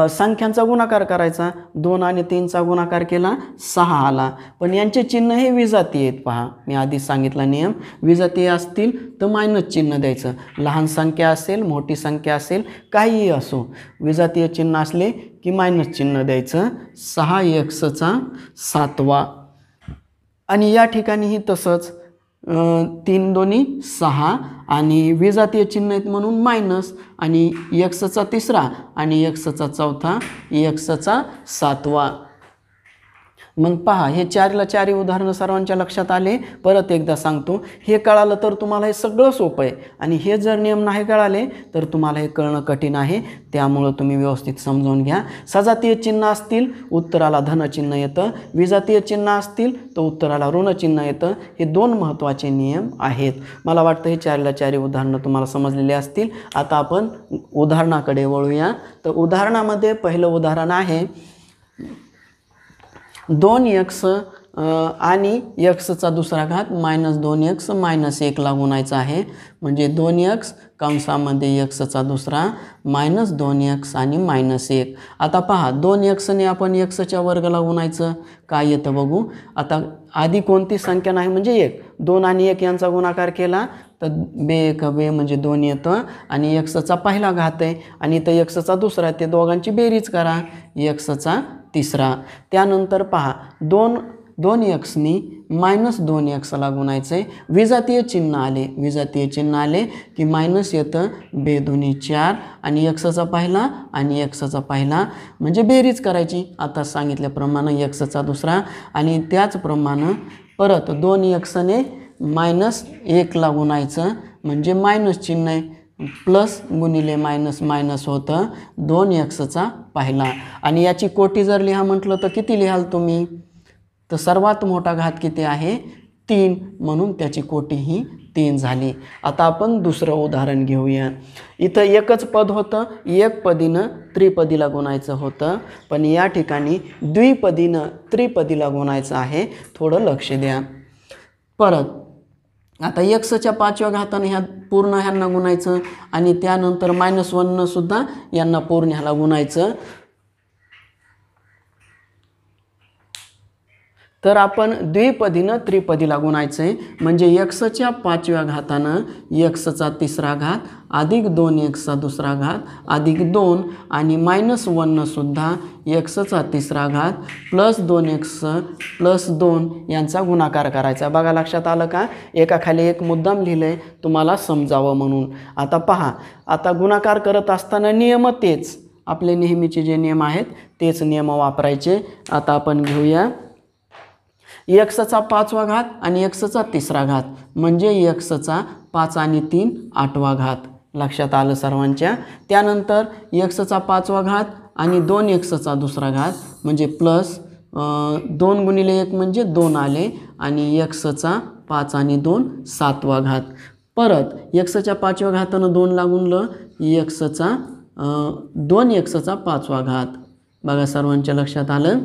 संख्यांचा गुणाकार करायचा. 2 आणि 3चा गुणाकार केला 6 आला, पण यांचे चिन्ह हे विजातीय आहेत. पहा, मी आधीच सांगितला नियम, विजातीय असतील तर मायनस चिन्ह द्यायचं. लहान संख्या असेल, मोठी संख्या असेल, काहीही असो, विजातीय चिन्ह असले की मायनस चिन्ह द्यायचं. 6x 7वा आणि या ठिकाणीही तसंच 3 दोन्ही 6 आणि विजातीय चिन्ह आहेत म्हणून मायनस आणि x तिसरा आणि x चौथा x 7वा. मग पहा, हे 4ला 4 उदाहरणं सर्वांच्या लक्षात आले. परत एकदा सांगतो, हे कळालं तर तुम्हाला हे सगळं सोपं आहे आणि हे जर नियम नाही कळाले तर तुम्हाला हे कळणं कठीण आहे. त्यामुळं तुम्ही व्यवस्थित समजावून घ्या. सजातीय चिन्ह असतील उत्तराला धनचिन्ह येतं, विजातीय चिन्ह असतील तर उत्तराला ऋणचिन्ह येतं. हे 2 महत्त्वाचे नियम आहेत. मला वाटतं हे 4ला 4 उदाहरणं तुम्हाला समजलेले असतील. आता आपण उदाहरणाकडे वळूया. तर उदाहरणामध्ये पहिलं उदाहरण आहे 2x आणि एक्सचा दुसरा घात मायनस 2x मायनस 1ला गुणायचा आहे. म्हणजे 2x कंसामध्ये एक्सचा दुसरा मायनस 2x आणि मायनस 1. आता पहा 2xने आपण एक्सच्या वर्गाला गुणायचं, काय येतं बघू. आता आधी कोणती संख्या नाही म्हणजे 1, 2 आणि 1 यांचा गुणाकार केला तर बे 1 बे म्हणजे 2 येतं आणि एक्सचा पहिला घात आहे आणि इथं एक्सचा दुसरा, ते दोघांची बेरीज करा, एक्सचा तिसरा. त्यानंतर पहा 2xनी मायनस 2xला गुणायचं आहे. विजातीय चिन्ह आले, विजातीय चिन्ह आले की मायनस येतं, बे 2 4 आणि एक्सचा पहिला आणि एक्सचा पहिला म्हणजे बेरीज करायची आता सांगितल्याप्रमाणे एक्सचा दुसरा. आणि त्याचप्रमाणे परत 2xने मायनस 1ला गुणायचं म्हणजे मायनस चिन्ह आहे, प्लस गुणिले मायनस मायनस होतं 2xचा पहिला. आणि याची कोटी जर लिहा म्हटलं तर किती लिहाल तुम्ही, तर सर्वात मोठा घात किती आहे 3, म्हणून त्याची कोटी ही 3 झाली. आता आपण दुसरं उदाहरण घेऊया. इथं एकच पद होतं, एकपदीनं त्रिपदीला गुणायचं होतं, पण या ठिकाणी द्विपदीनं त्रिपदीला गुणायचं आहे. थोडं लक्ष द्या. परत आता एक्सच्या 5व्या घाताने ह्या पूर्ण ह्यांना गुणायचं आणि त्यानंतर मायनस 1 सुद्धा यांना पूर्ण ह्याला गुणायचं. तर आपण द्विपदीनं त्रिपदीला गुणायचं आहे. म्हणजे एक्सच्या 5व्या घातानं एक्सचा तिसरा घात अधिक 2xचा दुसरा घात अधिक 2 आणि मायनस 1 सुद्धा एक्सचा तिसरा घात प्लस 2x प्लस 2 यांचा गुणाकार करायचा. बघा लक्षात आलं का, एकाखाली एक मुद्दाम लिहिलं आहे तुम्हाला समजावं म्हणून. आता पहा, आता गुणाकार करत असताना नियम तेच, आपले नेहमीचे जे नियम आहेत तेच नियम वापरायचे. आता आपण घेऊया एक्सचा 5वा घात आणि एक्सचा तिसरा घात म्हणजे एक्सचा 5 आणि 3 8वा घात. लक्षात आलं सर्वांच्या. त्यानंतर एक्सचा 5वा घात आणि 2xचा दुसरा घात म्हणजे प्लस 2 गुणिले 1 म्हणजे 2 आले आणि एक्सचा 5 आणि 2 7वा घात. परत एक्सच्या 5व्या घातानं 2 ला गुणलं, एक्सचा 2xचा 5वा घात. बघा सर्वांच्या लक्षात आलं,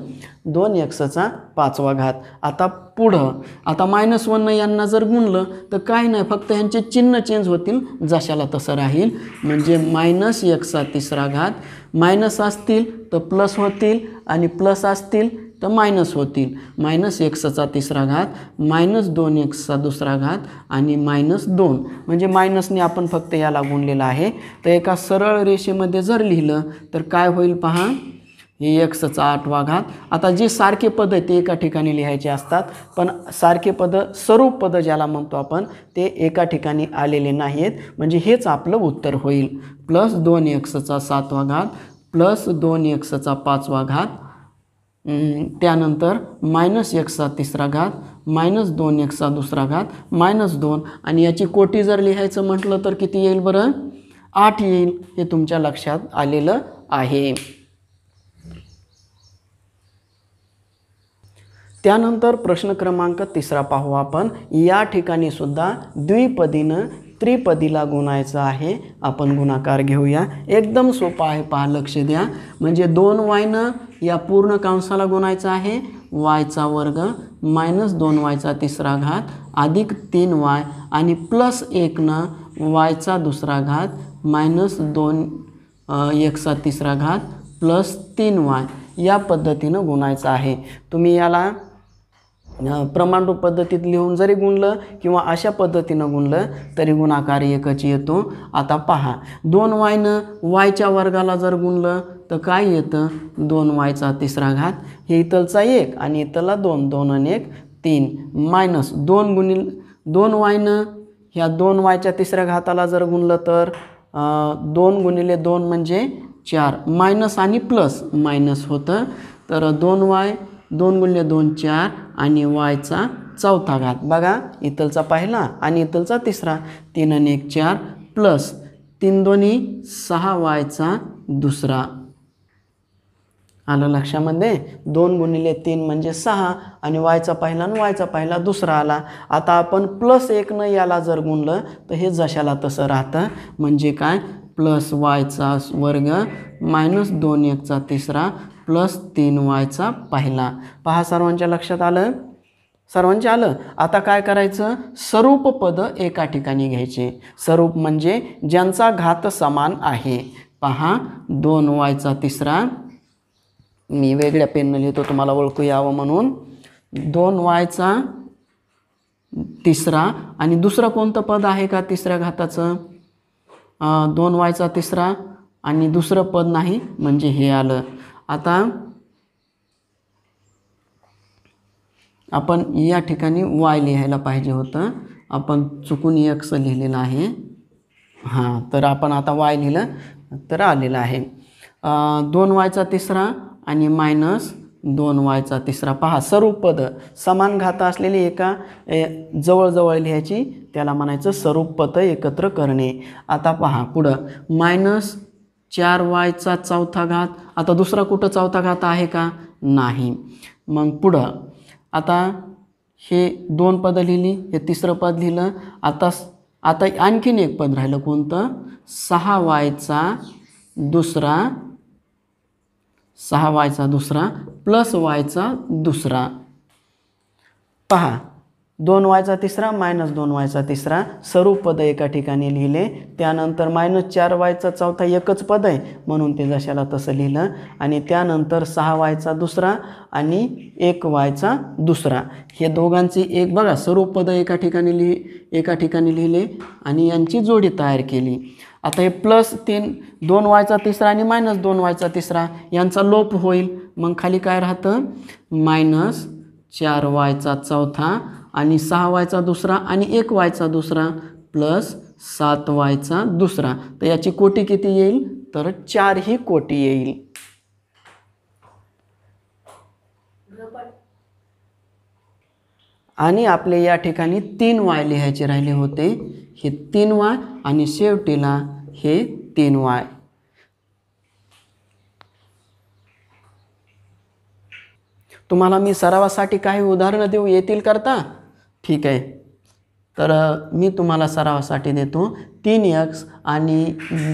2xचा 5वा घात. आता पुढं आता मायनस 1 यांना जर गुणलं तर काय नाही, फक्त यांचे चिन्ह चेंज होतील, जशाला तसं राहील. म्हणजे मायनस एक्सचा तिसरा घात, मायनस असतील तर प्लस होतील आणि प्लस असतील तर मायनस होतील. मायनस एक्सचा तिसरा घात मायनस 2xचा दुसरा घात आणि मायनस 2 म्हणजे मायनसने आपण फक्त याला गुणलेलं आहे. तर एका सरळ रेषेमध्ये जर लिहिलं तर काय होईल पहा, हे एक्सचा 8वा घात. आता जे सारखे पद आहे ते एका ठिकाणी लिहायचे असतात, पण सारखे पद स्वरूप पद ज्याला म्हणतो आपण ते एका ठिकाणी आलेले नाहीत. म्हणजे हेच आपलं उत्तर होईल. प्लस 2xचा 7वा घात प्लस 2xचा 5वा घात, त्यानंतर मायनस एक्सचा तिसरा घात मायनस 2xचा दुसरा घात मायनस 2 आणि याची कोटी जर लिहायचं म्हटलं तर किती येईल बरं, 8 येईल. हे तुमच्या लक्षात आलेलं आहे. त्यानंतर प्रश्न क्रमांक 3 पाहू आपण. या ठिकाणी सुद्धा द्विपदीनं त्रिपदीला गुणायचं आहे. आपण गुणाकार घेऊया. एकदम सोपा आहे, पहा लक्ष द्या. म्हणजे 2y या पूर्ण कंसाला गुणायचं आहे, yचा वर्ग मायनस 2yचा तिसरा घात अधिक 3y आणि प्लस 1 yचा दुसरा घात मायनस 2xचा तिसरा घात प्लस 3y या पद्धतीनं गुणायचं आहे. तुम्ही याला प्रमाणरूप पद्धतीत लिहून जरी गुणलं किंवा अशा पद्धतीनं गुणलं तरी गुणाकार एकच येतो. आता पहा, 2y yच्या वर्गाला जर गुणलं तर काय येतं, 2yचा तिसरा घात, हे इथलचा 1 आणि इथला 2, 2 आणि 1 3 मायनस 2 गुणिले 2y ह्या 2yच्या तिसऱ्या घाताला जर गुणलं तर 2 गुणिले 2 म्हणजे 4 मायनस आणि प्लस मायनस होतं. तर 2y 2 गुणिले 2 4 आणि yचा 4था घात. बघा इथलचा पहिला आणि इथलचा तिसरा, 3 आणि 1 4 प्लस 3 दोन्ही 6yचा दुसरा. आलं लक्षामध्ये, 2 गुणिले 3 म्हणजे 6 आणि yचा पहिला आणि yचा पहिला दुसरा आला. आता आपण प्लस 1 याला जर गुणलं तर हे जशाला तसं राहतं. म्हणजे काय, प्लस yचा वर्ग मायनस 2xचा तिसरा प्लस 3yचा पहिला. पहा सर्वांच्या लक्षात आलं. सर्वांचे आलं. आता काय करायचं, सरूप पद एका ठिकाणी घ्यायचे. सरूप म्हणजे ज्यांचा घात समान आहे. पहा 2y तिसरा, मी वेगळ्या पेनने लिहितो तुम्हाला ओळखू यावं म्हणून. 2y तिसरा आणि दुसरं कोणतं पद आहे का तिसऱ्या घाताचं, 2y तिसरा आणि दुसरं पद नाही म्हणजे हे आलं. आता आपण या ठिकाणी y लिहायला पाहिजे होतं, आपण चुकून x लिहिलेलं आहे. हां, तर आपण आता y लिहिलं तर आलेलं आहे. 2y तिसरा आणि मायनस 2y तिसरा. पहा सरूप पद समान घात असलेली एका जवळजवळ लिहायची, त्याला म्हणायचं सरूप पद एकत्र करणे. आता पहा पुढं मायनस 4y चौथा घात. आता दुसरा कुठं चौथा घात आहे का, नाही. मग पुढं आता हे 2 पदं लिहिली, हे तिसरं पद लिहिलं. आता आणखीन एक पद राहिलं कोणतं, 6y दुसरा, 6y दुसरा प्लस y दुसरा. पहा 2y तिसरा मायनस 2y तिसरा, सरूप पद एका ठिकाणी लिहिले. त्यानंतर मायनस 4y चौथा एकच पद आहे म्हणून ते जशाला तसं लिहिलं. आणि त्यानंतर 6y दुसरा आणि 1y दुसरा, हे दोघांची एक बघा सरूप पद एका ठिकाणी लिहिले आणि यांची जोडी तयार केली. आता हे प्लस 2y तिसरा आणि मायनस 2y तिसरा यांचा लोप होईल. मग खाली काय राहतं, मायनस 4y चौथा आणि 6y दुसरा आणि 1y दुसरा प्लस 7y दुसरा. तर याची कोटी किती येईल, तर 4 ही कोटी येईल. आणि आपले या ठिकाणी 3y लिहायचे राहिले होते, हे 3y आणि शेवटीला हे 3y. तुम्हाला मी सरावासाठी काही उदाहरणं देऊ येतील करता, ठीक आहे. तर मी तुम्हाला सरावासाठी देतो 3x आणि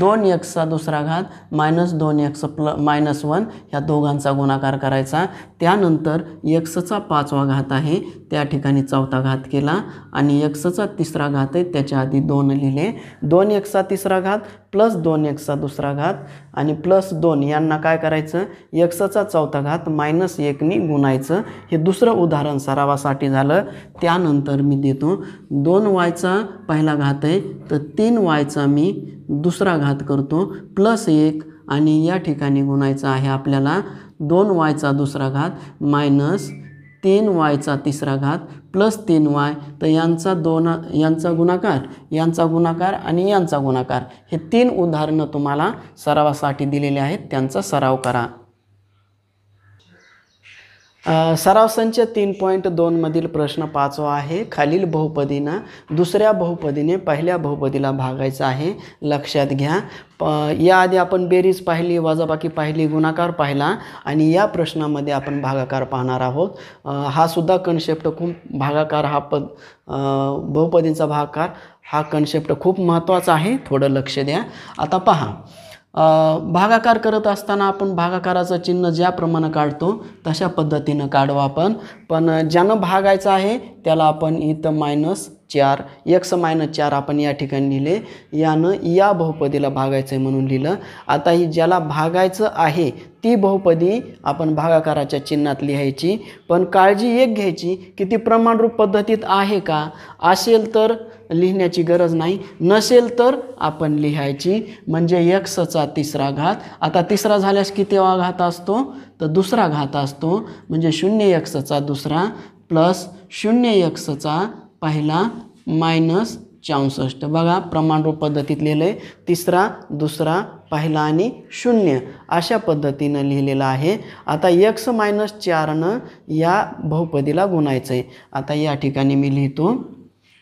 2x दुसरा घात मायनस 2x मायनस 1 ह्या दोघांचा गुणाकार करायचा. त्यानंतर xचा 5वा घात आहे त्या ठिकाणी चौथा घात केला आणि xचा तिसरा घात आहे त्याच्या आधी 2 लिहिले. 2x तिसरा घात प्लस 2x दुसरा घात आणि प्लस 2 यांना काय करायचं, xचा चौथा घात मायनस 1नी गुणायचं. हे दुसरं उदाहरण सरावासाठी झालं. त्यानंतर मी देतो 2y पहिला घात आहे तर 3y मी दुसरा घात करतो प्लस 1 आणि या ठिकाणी गुणायचं आहे आपल्याला 2y दुसरा घात मायनस 3y तिसरा घात प्लस 3y. तर यांचा गुणाकार आणि यांचा गुणाकार, हे 3 उदाहरणं तुम्हाला सरावासाठी दिलेले आहेत, त्यांचा सराव करा. सराव संच 3.2 मधील प्रश्न 5वा आहे. खालील बहुपदींना दुसऱ्या बहुपदीने पहिल्या बहुपदीला भागायचं आहे, लक्षात घ्या. याआधी आपण बेरीज पाहिली, वजाबाकी पाहिली, गुणाकार पाहिला आणि या प्रश्नामध्ये आपण भागाकार पाहणार आहोत. हा सुद्धा कन्सेप्ट खूप भागाकार हा बहुपदींचा भागाकार हा कन्सेप्ट खूप महत्त्वाचा आहे, थोडं लक्ष द्या. आता पहा, भागाकार करत असताना आपण भागाकाराचं चिन्ह ज्याप्रमाणे काढतो तशा पद्धतीनं काढू आपण. पण ज्यानं भागायचं आहे त्याला आपण इथं -4 x -4 आपण या ठिकाणी लिहिले, यानं या बहुपदीला भागायचं आहे म्हणून लिहिलं. आता ही ज्याला भागायचं आहे ती बहुपदी आपण भागाकाराच्या चिन्हात लिहायची. पण काळजी एक घ्यायची की ती प्रमाणरूप पद्धतीत आहे का, असेल तर लिहिण्याची गरज नाही, नसेल तर आपण लिहायची. म्हणजे xचा तिसरा घात, आता तिसरा झाल्यास कितीवा घात असतो, तर दुसरा घात असतो. म्हणजे 0x दुसरा प्लस 0x पहिला मायनस 64. बघा प्रमाणरूप पद्धतीत लिहिलं आहे, तिसरा दुसरा पहिला आणि 0 अशा पद्धतीनं लिहिलेलं आहे. आता x -4नं या बहुपदीला गुणायचं आहे. आता या ठिकाणी मी लिहितो,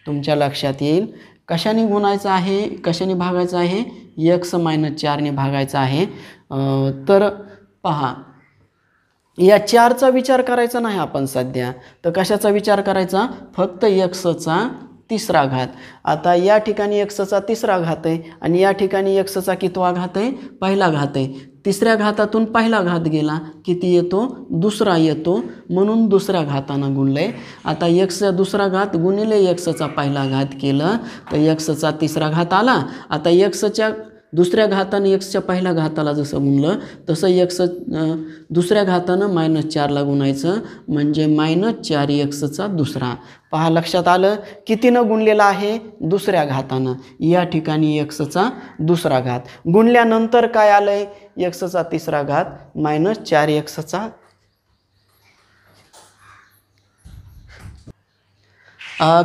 तुमच्या लक्षात येईल कशाने गुणायचं आहे, कशाने भागायचं आहे, x -4ने भागायचं आहे. तर पहा, या 4चा विचार करायचा नाही आपण सध्या, तर कशाचा विचार करायचा, फक्त xचा तिसरा घात। आता या ठिकाणी एक्सचा तिसरा घात आहे आणि या ठिकाणी एक्सचा कितवा घात आहे? पहिला घात आहे। तिसऱ्या घातातून पहिला घात गेला, किती येतो? दुसरा येतो, म्हणून दुसऱ्या घातानं गुणले। आता एक्सचा दुसरा घात गुणिले एक्सचा पहिला घात केलं तर एक्सचा तिसरा घात आला। आता एक्सच्या दुसऱ्या घातानं एक्सच्या पहिल्या घाताला जसं गुणलं तसं एक्स दुसऱ्या घातानं -4ला गुणायचं, म्हणजे -4 एक्सचा दुसरा। पहा लक्षात आलं, कितीनं गुणलेला आहे? दुसऱ्या घातानं। या ठिकाणी एक्सचा दुसरा घात गुणल्यानंतर काय आलंय? एक्सचा तिसरा घात -4 एक्सचा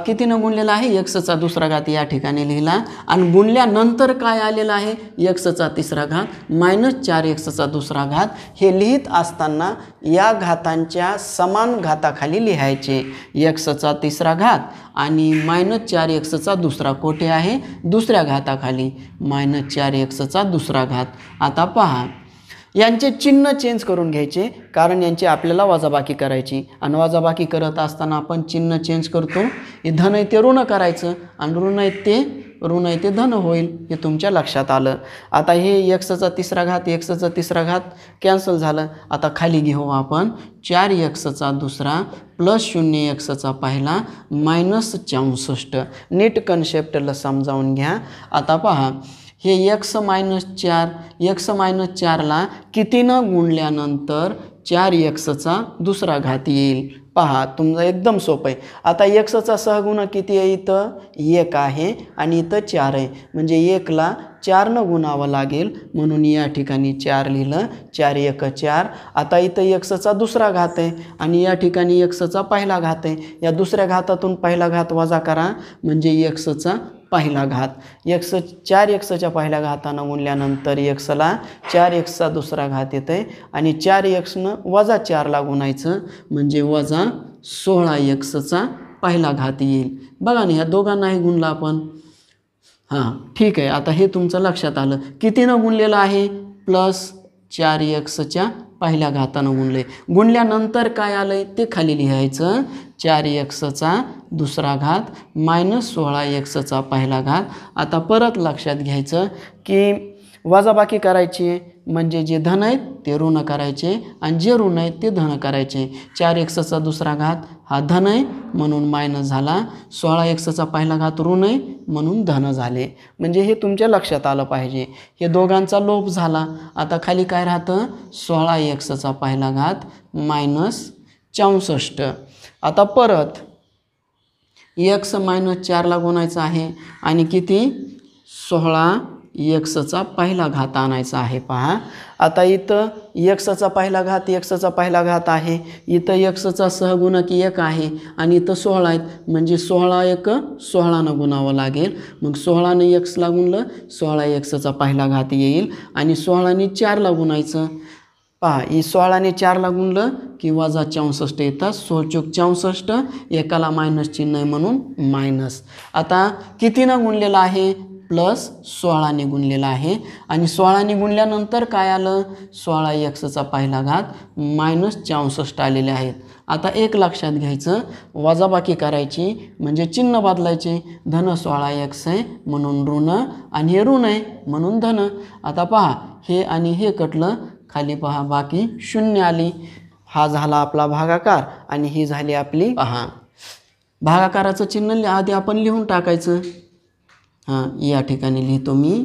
कितीनं गुणलेला आहे? एक्सचा दुसरा घात या ठिकाणी लिहिला आणि गुणल्यानंतर काय आलेलं आहे? एक्सचा तिसरा घात -4 एक्सचा दुसरा घात। हे लिहित असताना या घातांच्या समान घाताखाली लिहायचे। एक्सचा तिसरा घात आणि -4 एक्सचा दुसरा कोठे आहे? दुसऱ्या घाताखाली, -4 एक्सचा दुसरा घात। आता पहा, यांचे चिन्ह चेंज करून घ्यायचे, कारण यांची आपल्याला वजाबाकी करायची आणि वजाबाकी करत असताना आपण चिन्ह चेंज करतो। हे धन आहे ते ऋण करायचं आणि ऋण आहे ते धन होईल, हे तुमच्या लक्षात आलं। आता हे एक्सचा तिसरा घात एक्सचा तिसरा घात कॅन्सल झालं। आता खाली घेऊ आपण 4 एक्सचा दुसरा प्लस 0 एक्सचा पहिला -64। नीट कन्सेप्टला समजावून घ्या। आता पहा, हे x ला कितीनं गुणल्यानंतर 4 एक्सचा दुसरा घात येईल? पहा, तुमचं एकदम सोपं आहे। आता एक्सचा सहगुण किती आहे? इथं 1 आहे आणि इथं 4 आहे, म्हणजे 1ला 4नं गुणावं लागेल, म्हणून या ठिकाणी 4 लिहिलं। 4 1 4। आता इथं एक्सचा दुसरा घात आहे आणि या ठिकाणी एक्सचा पहिला घात आहे। या दुसऱ्या घातातून पहिला घात वजा करा, म्हणजे एक्सचा पहिला घात। 4 एक्सच्या पहिल्या घातानं गुणल्यानंतर एक्सला 4 एक्सचा दुसरा घात येते आणि 4 एक्सनं वजा 4ला गुणायचं, म्हणजे वजा 16 एक्सचा पहिला घात येईल। बघा ना, ह्या दोघांनाही गुणला आपण। हां, ठीक आहे। आता हे तुमचं लक्षात आलं, कितीनं गुणलेलं आहे? +4 एक्सच्या पहिल्या घातानं गुणले। गुणल्यानंतर काय आलंय ते खाली लिहायचं। 4 एक्सचा दुसरा घात -16 एक्सचा पहिला घात। आता परत लक्षात घ्यायचं की वजाबाकी करायची, म्हणजे जे धन आहेत ते ऋण करायचे आणि जे ऋण आहेत ते धन करायचे। 4 एक्सचा दुसरा घात हा धन आहे म्हणून मायनस झाला, 16 एक्सचा पहिला घात ऋण आहे म्हणून धन झाले। म्हणजे हे तुमच्या लक्षात आलं पाहिजे। हे दोघांचा लोप झाला। आता खाली काय राहतं? 16 एक्सचा पहिला घात -64। आता परत x -4ला गुणायचं आहे आणि किती? 16 एक्सचा पहिला घात आणायचा आहे। पहा, आता इथं एक्सचा पहिला घात एक्सचा पहिला घात आहे, इथं एक्सचा सहगुणक 1 आहे आणि इथं 16 आहेत, म्हणजे 16 1 16नं गुणावं लागेल। मग 16नं एक्सला गुणलं, 16 एक्सचा पहिला घात येईल आणि 16नी 4ला गुणायचं। पहा, ही 16ने 4ला गुणलं की वजा 64 येतात, 16 64, एकाला मायनस चिन्ह आहे म्हणून मायनस। आता कितीनं गुणलेलं आहे? +16ने गुणलेला आहे आणि 16ने गुणल्यानंतर काय आलं? 16 एक्सचा पहिला घात -64 आलेले आहेत। आता एक लक्षात घ्यायचं, वजाबाकी करायची म्हणजे चिन्ह बदलायचे। धन 16 एक्स आहे म्हणून ऋण आणि हे ऋण आहे म्हणून धन। आता पहा, हे आणि हे कटलं, खाली पहा बाकी 0 आली। हा झाला आपला भागाकार आणि ही झाली आपली, पहा भागाकाराचं चिन्ह आधी आपण लिहून टाकायचं। हां, या ठिकाणी लिहितो मी।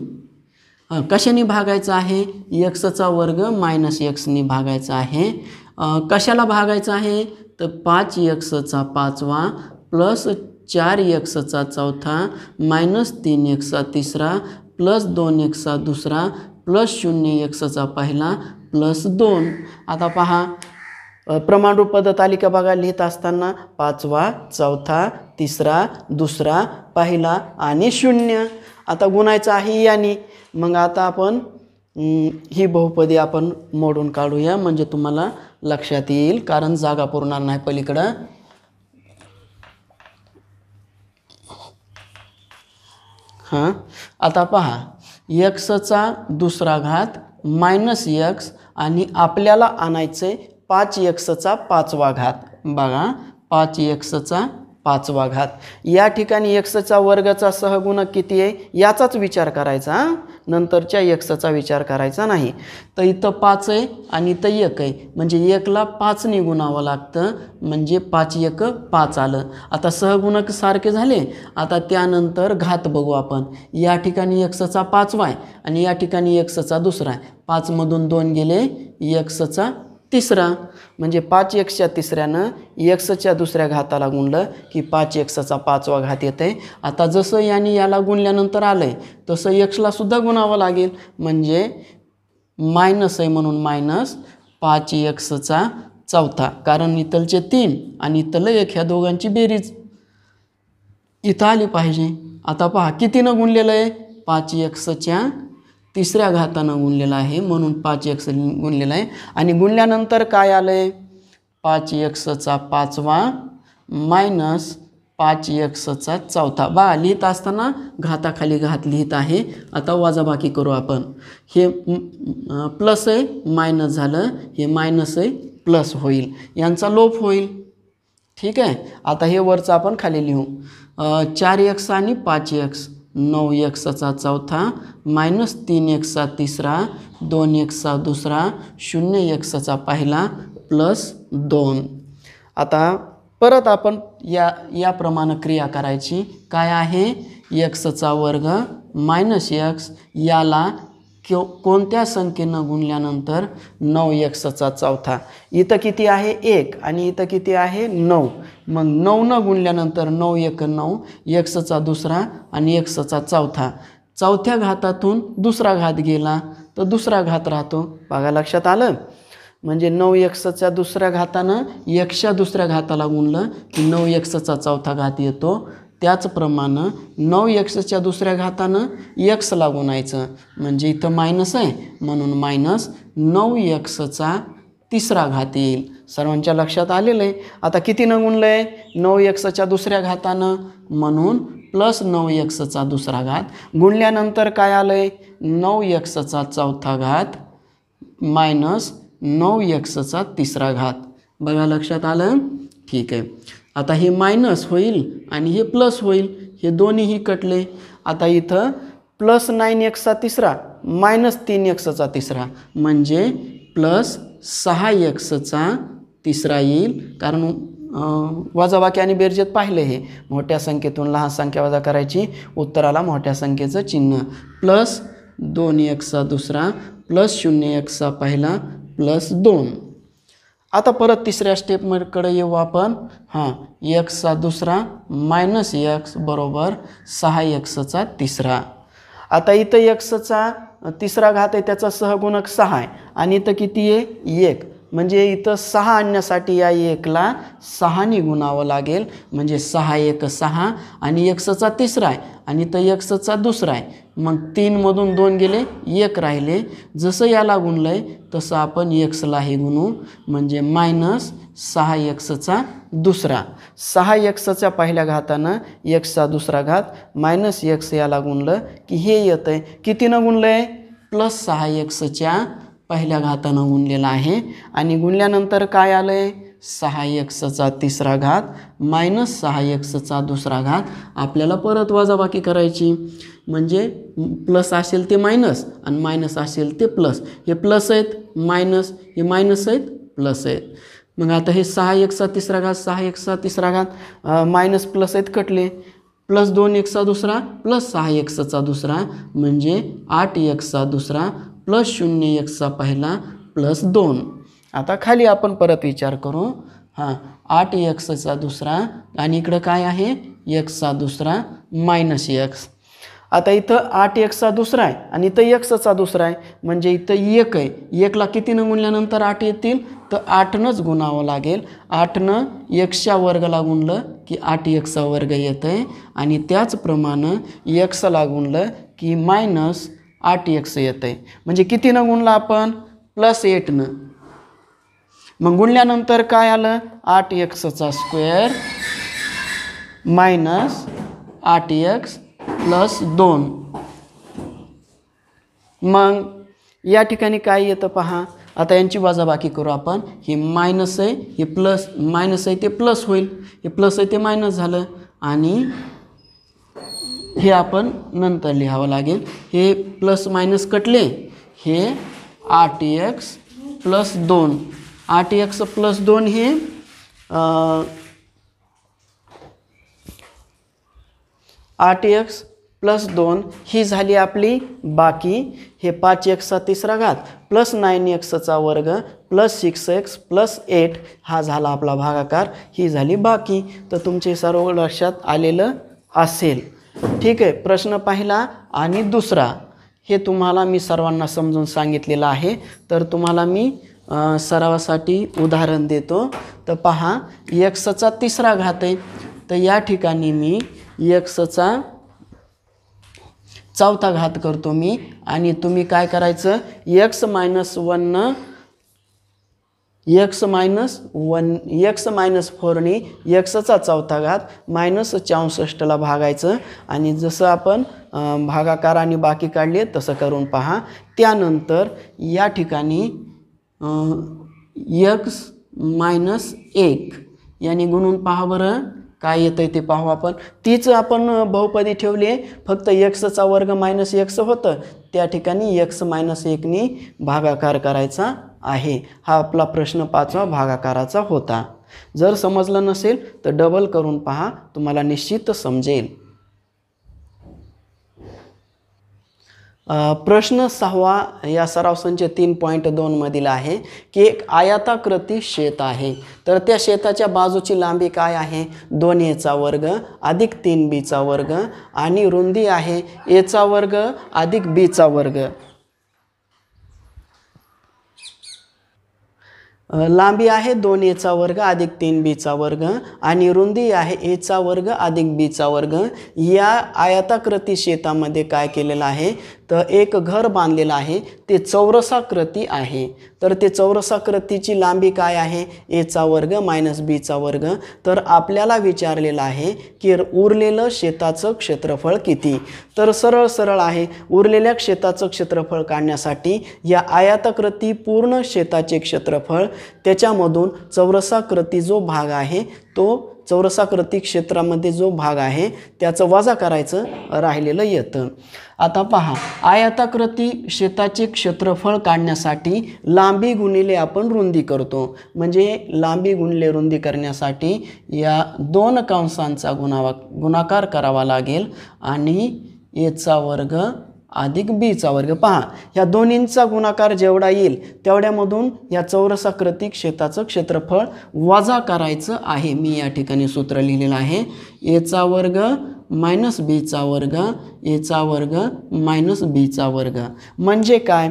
कशाने भागायचं आहे? एक्सचा वर्ग -xने भागायचं आहे। कशाला भागायचं आहे? तर 5 एक्सचा पाचवा प्लस 4 एक्सचा चौथा -3 एक्सचा तिसरा प्लस 2 एक्सचा दुसरा प्लस 0 एक्सचा पहिला प्लस 2। आता पहा, प्रमाणरूप पद्धत तालिका बघा, लिहित असताना पाचवा, चौथा, तिसरा, दुसरा, पहिला आणि 0। आता गुणायचं आहे यानी। मग आता आपण ही बहुपदी आपण मोडून काढूया, म्हणजे तुम्हाला लक्षात येईल, कारण जागा पुरणार नाही पलीकडं। हां, आता पहा, एक्सचा दुसरा घात -x आणि आपल्याला आणायचे 5 एक्सचा पाचवा घात। बघा, 5 एक्सचा 5वा घात। या ठिकाणी एक्सचा वर्गाचा सहगुणक किती आहे याचाच विचार करायचा, नंतरच्या एक्सचा विचार करायचा नाही। तर इथं 5 आहे आणि इथं 1 आहे, म्हणजे 1ला 5 ने गुणावं लागतं, म्हणजे 5 1 5 आलं। आता सहगुणक सारखे झाले। आता त्यानंतर घात बघू आपण। या ठिकाणी एक्सचा 5वा आहे आणि या ठिकाणी एक्सचा दुसरा आहे। 5 मधून 2 गेले, एक्सचा तिसरा, म्हणजे 5 एक्सच्या तिसऱ्यानं एक्सच्या दुसऱ्या घाताला गुणलं की 5 एक्सचा 5वा घात येते। आता जसं याने याला गुणल्यानंतर आलंय तसं एक्सला सुद्धा गुणावं लागेल, म्हणजे मायनस आहे म्हणून मायनस 5 एक्सचा चौथा, कारण इथलचे 3 आणि इथलं 1 ह्या दोघांची बेरीज इथं आली पाहिजे। आता पहा कितीनं गुणलेलं आहे, 5 एक्सच्या तिसऱ्या घातानं गुणलेला आहे, म्हणून 5 एक्स गुणलेला आहे। आणि गुणल्यानंतर काय आलंय, 5 एक्सचा 5वा मायनस 5 एक्सचा चौथा। बा लिहित असताना घाताखाली घात लिहित आहे। आता वजाबाकी करू आपण। हे प्लस आहे मायनस झालं, हे मायनस आहे प्लस होईल, यांचा लोप होईल। ठीक आहे। आता हे वरचं आपण खाली लिहू। 4 एक्स आणि 5 एक्स, 9 एक्सचा चौथा मायनस 3 एक्सचा तिसरा, 2 एक्सचा दुसरा, 0 एक्सचा पहिला प्लस 2। आता परत आपण याप्रमाणे क्रिया करायची। काय आहे, एक्सचा वर्ग मायनस एक्स, याला कोणत्या संख्येनं गुणल्यानंतर 9 एक्सचा चौथा। इथं किती आहे 1 आणि इथं किती आहे 9, मग 9नं गुणल्यानंतर 9 1 9, एक्सचा दुसरा आणि एक्सचा चौथा। चौथ्या घातातून दुसरा घात गेला तर दुसरा घात राहतो। बघा लक्षात आलं, म्हणजे 9 एक्सच्या दुसऱ्या घातानं एक्सच्या दुसऱ्या घाताला गुणलं की 9 एक्सचा चौथा घात येतो। त्याचप्रमाणे 9 एक्सच्या दुसऱ्या घातानं एक्सला गुणायचं, म्हणजे इथं मायनस आहे म्हणून मायनस 9 एक्सचा तिसरा घात येईल। सर्वांच्या लक्षात आलेलं आहे। आता कितीनं गुणलं आहे, 9 एक्सच्या दुसऱ्या घातानं, म्हणून प्लस 9 एक्सचा दुसरा घात। गुणल्यानंतर काय आलं आहे, 9 एक्सचा चौथा घात मायनस 9 एक्सचा तिसरा घात। बघा लक्षात आलं, ठीक आहे। आता हे मायनस होईल आणि हे प्लस होईल, हे दोन्हीही कटले। आता इथं प्लस 9 एक्सचा तिसरा मायनस 3 एक्सचा तिसरा, म्हणजे प्लस 6 एक्सचा तिसरा येईल, कारण वजाबाकी आणि बेरजेत पाहिले हे मोठ्या संख्येतून लहान संख्या वजा करायची, उत्तराला मोठ्या संख्येचं चिन्ह, प्लस 2 एक्सचा दुसरा प्लस 0 एक्सचा पहिला प्लस 2। आता परत तिसऱ्या स्टेपकडे येऊ आपण। एक्सचा दुसरा मायनस एक्स बरोबर 6 एक्सचा तिसरा। आता इथं एक्सचा तिसरा घात आहे, त्याचा सहगुणक 6 आहे आणि इथं किती आहे 1, म्हणजे इथं 6 आणण्यासाठी या 1ला 6 ने गुणावं लागेल, म्हणजे 6 1 6 आणि एक्सचा तिसरा आहे आणि इथं एक्सचा दुसरा आहे, मग 3 मधून 2 गेले, 1 राहिले। जसं याला गुणलंय तसं आपण एक्सलाही गुणू, म्हणजे मायनस 6 एक्सचा दुसरा। 6 एक्सच्या पहिल्या घातानं एक्सचा दुसरा घात मायनस एक्स याला गुणलं की हे येतंय, कितीनं गुणलंय, प्लस 6 एक्सच्या पहिल्या घातानं गुणलेला आहे आणि गुणल्यानंतर काय आलंय, 6 एक्सचा तिसरा घात मायनस 6 एक्सचा दुसरा घात। आपल्याला परत वजाबाकी करायची, म्हणजे प्लस असेल ते मायनस आणि मायनस असेल ते प्लस। हे प्लस आहेत मायनस, हे मायनस आहेत प्लस आहेत। मग आता हे 6 एक्सचा तिसरा घात 6 एक्सचा तिसरा घात मायनस प्लस आहेत कटले, प्लस 2 एक्सचा दुसरा प्लस 6 एक्सचा दुसरा, म्हणजे 8 एक्सचा दुसरा प्लस 0 एक्सचा पहिला प्लस 2। आता खाली आपण परत विचार करू। 8 एक्सचा दुसरा आणि इकडं काय आहे एक्सचा दुसरा मायनस एक्स। आता इथं 8 एक्सचा दुसरा आहे आणि इथं एक्सचा दुसरा आहे, म्हणजे इथं 1 आहे, 1ला कितीनं गुणल्यानंतर 8 येतील, तर 8नंच गुणावं लागेल। 8नं एक्सच्या वर्गाला गुणलं की 8 एक्सचा वर्ग येतंय आणि त्याचप्रमाणे एक्सला गुणलं की मायनस 8 एक्स येतंय, म्हणजे कितीनं गुणलं आपण, प्लस 8नं। मग गुणल्यानंतर काय आलं, 8 एक्सचा स्क्वेअर मायनस 8 एक्स प्लस 2। मग या ठिकाणी काय येतं पहा, आता यांची वजाबाकी करू आपण. हे मायनस आहे, हे प्लस, मायनस आहे ते प्लस होईल, हे प्लस आहे ते मायनस झालं आणि हे आपण नंतर लिहावं लागेल. हे प्लस मायनस कटले, हे 8x प्लस 2, 8x प्लस 2 हे 8x प्लस 2 ही झाली आपली बाकी. हे 5x तिसरा घात प्लस 9x वर्ग प्लस 6x प्लस 8 हा झाला आपला भागाकार, ही झाली बाकी. तर तुमचे सर्व लक्षात आलेलं असेल. ठीक आहे. प्रश्न पहिला आणि दुसरा हे तुम्हाला मी सर्वांना समजून सांगितलेलं आहे. तर तुम्हाला मी सरावासाठी उदाहरण देतो. तर पहा, x तिसरा घात आहे. तर या ठिकाणी मी x चौथा घात करतो मी, आणि तुम्ही काय करायचं, x मायनस 4ने x चौथा घात मायनस 64ला भागायचं. आणि जसं आपण भागाकार आणि बाकी काढले तसं करून पहा. त्यानंतर या ठिकाणी x मायनस 1 याने गुणून पहा बरं काय येतं ते पाहू आपण. तीच आपण बहुपदी ठेवली आहे, फक्त x वर्ग मायनस x होतं, त्या ठिकाणी x मायनस 1ने भागाकार करायचा आहे. हा आपला प्रश्न 5वा भागाकाराचा होता. जर समजलं नसेल तर डबल करून पहा, तुम्हाला निश्चित समजेल. प्रश्न 6वा या सराव संच 3.2 मधील आहे की एक आयताकृती शेत आहे. तर त्या शेताच्या बाजूची लांबी काय आहे, 2a वर्ग अधिक 3b वर्ग आणि रुंदी आहे a वर्ग अधिक b वर्ग. लांबी आहे 2a वर्ग अधिक 3b वर्ग आणि रुंदी आहे a वर्ग अधिक b वर्ग. या आयताकृती शेतामध्ये काय केलेलं आहे, तर एक घर बांधलेलं आहे, ते चौरसाकृती आहे. तर ते चौरसाकृतीची लांबी काय आहे, a वर्ग मायनस b वर्ग. तर आपल्याला विचारलेलं आहे की उरलेलं शेताचं क्षेत्रफळ किती. तर सरळ सरळ आहे, उरलेल्या शेताचं क्षेत्रफळ काढण्यासाठी या आयताकृती पूर्ण शेताचे क्षेत्रफळ त्याच्यामधून चौरसाकृती जो भाग आहे, तो चौरसाकृती क्षेत्रामध्ये जो भाग आहे त्याचं वजा करायचं, राहिलेलं येतं. आता पहा, आयताकृती शेताचे क्षेत्रफळ काढण्यासाठी लांबी गुणिले आपण रुंदी करतो. म्हणजे लांबी गुणिले रुंदी करण्यासाठी या दोन कंसांचा गुणाकार करावा लागेल आणि a वर्ग अधिक b वर्ग. पहा, ह्या दोन्हींचा गुणाकार जेवढा येईल तेवढ्यामधून या चौरसाकृती क्षेत्राचं क्षेत्रफळ वजा करायचं आहे. मी या ठिकाणी सूत्र लिहिलेलं आहे, a वर्ग मायनस b वर्ग, a वर्ग मायनस b वर्ग. म्हणजे काय,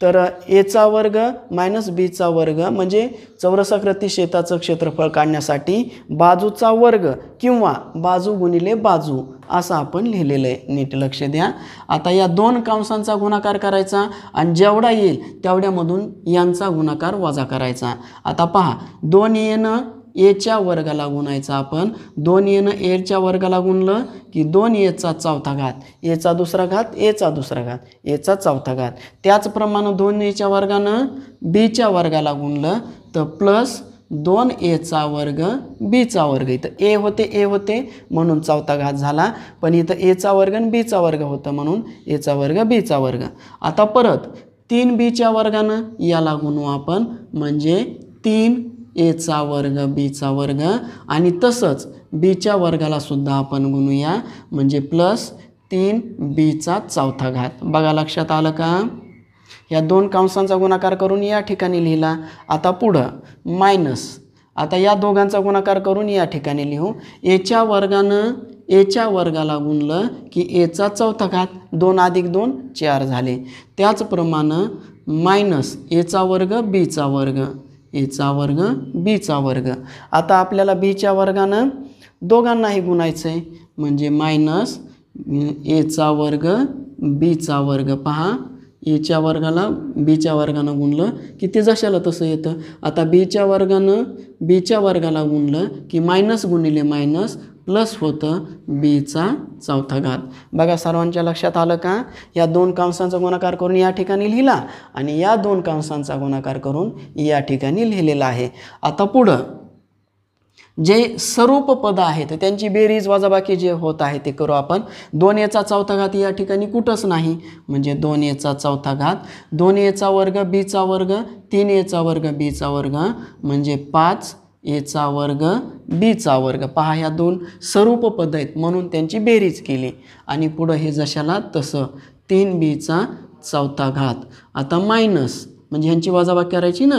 तर a वर्ग मायनस b वर्ग म्हणजे चौरसाकृती शेताचं क्षेत्रफळ काढण्यासाठी बाजूचा वर्ग किंवा बाजू गुणिले बाजू असं आपण लिहिलेलं आहे. नीट लक्ष द्या. आता या दोन कंसांचा गुणाकार करायचा आणि जेवढा येईल तेवढ्यामधून यांचा गुणाकार वजा करायचा. आता पहा, 2a न a वर्गाला गुणायचा आपण. 2a न a वर्गाला गुणलं की 2a चौथा घात, a दुसरा घात, a दुसरा घात, a चौथा घात. त्याचप्रमाणे 2a वर्गानं b वर्गाला गुणलं तर प्लस 2a वर्ग b वर्ग. इथं a होते म्हणून चौथा घात झाला, पण इथं a वर्ग आणि b वर्ग होतं म्हणून a वर्ग b वर्ग. आता परत 3b वर्गानं याला गुणू आपण, म्हणजे 3a वर्ग b वर्ग आणि तसंच b वर्गाला सुद्धा आपण गुणूया, म्हणजे प्लस 3b चौथा घात. बघा लक्षात आलं का. या दोन कंसांचा गुणाकार करून या ठिकाणी लिहिला. आता पुढं मायनस, आता या दोघांचा गुणाकार करून या ठिकाणी लिहू. a वर्गानं a वर्गाला गुणलं की a चौथा घात, 2 अधिक 2 4 झाले. त्याचप्रमाणे मायनस a वर्ग b वर्ग, a वर्ग b वर्ग. आता आपल्याला b वर्गानं दोघांनाही गुणायचं आहे, म्हणजे मायनस a वर्ग b वर्ग. पहा, a वर्गाला b वर्गानं गुणलं की ते जशाला तसं येतं. आता b वर्गानं b वर्गाला गुणलं की मायनस गुणिले मायनस प्लस होतं बीचा चौथा घात. बघा सर्वांच्या लक्षात आलं का? या दोन कंसांचा गुणाकार करून या ठिकाणी लिहिला आणि या दोन कंसांचा गुणाकार करून या ठिकाणी लिहिलेला आहे. आता पुढं जे स्वरूप पद आहेत त्यांची बेरीज वजाबाकी जे होत आहे ते करू आपण. 2a चा चौथा घात या ठिकाणी कुठंच नाही, म्हणजे 2a चा चौथा घात, 2a चा वर्ग b चा वर्ग, 3a चा वर्ग b चा वर्ग म्हणजे 5a चा वर्ग b चा वर्ग. पहा ह्या दोन स्वरूप पद आहेत म्हणून त्यांची बेरीज केली आणि पुढं हे जशाला तसं 3b चा चौथा घात. आता मायनस म्हणजे ह्यांची वजाबाकी करायची ना,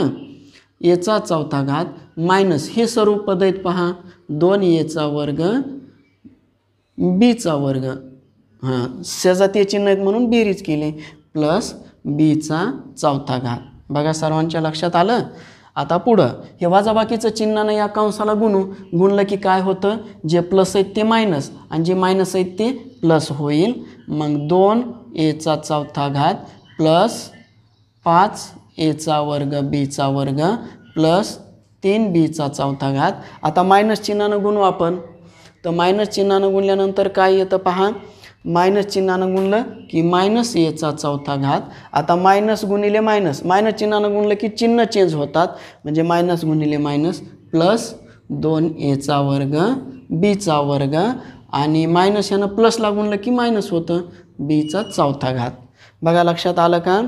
a चा चौथा घात मायनस हे स्वरूप पद आहेत पहा, 2a चा वर्ग b चा वर्ग, शेजाती चिन्ह आहेत म्हणून बेरीज केली, प्लस b चा चौथा घात. बघा सर्वांच्या लक्षात आलं. आता पुढं हे वजाबाकीचं चिन्हानं या कंसाला गुणलं की काय होतं, जे प्लस आहेत ते मायनस आणि जे मायनस आहेत ते प्लस होईल. मग 2a चा चौथा घात प्लस 5a चा वर्ग b चा वर्ग प्लस 3b चा चौथा घात. आता मायनस चिन्हानं गुणू आपण, तर मायनस चिन्हानं गुणल्यानंतर काय येतं पहा, मायनस चिन्हानं गुणलं की मायनस a चा चौथा घात. आता मायनस गुणिले मायनस, मायनस चिन्हानं गुणलं की चिन्ह चेंज होतात, म्हणजे मायनस गुणिले मायनस प्लस 2a चा वर्ग b चा वर्ग आणि मायनस यानं प्लसला गुणलं की मायनस होतं b चा चौथा घात. बघा लक्षात आलं का?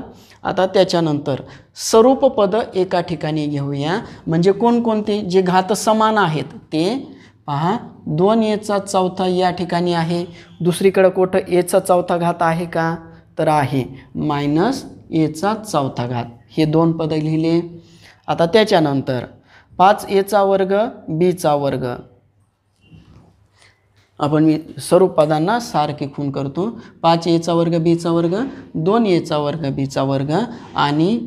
आता त्याच्यानंतर स्वरूप पद एका ठिकाणी घेऊया, म्हणजे कोणकोणते, जे घात समान आहेत ते पहा. 2a चा चौथा या ठिकाणी आहे, दुसरीकडे कुठं a चा चौथा घात आहे का, तर आहे, मायनस a चा चौथा घात. हे दोन पद लिहिले. आता त्याच्यानंतर 5a चा वर्ग b चा वर्ग, आपण मी स्वरूप पदांना सारखी खूण करतो. 5a चा वर्ग b चा वर्ग, 2a चा वर्ग b चा वर्ग आणि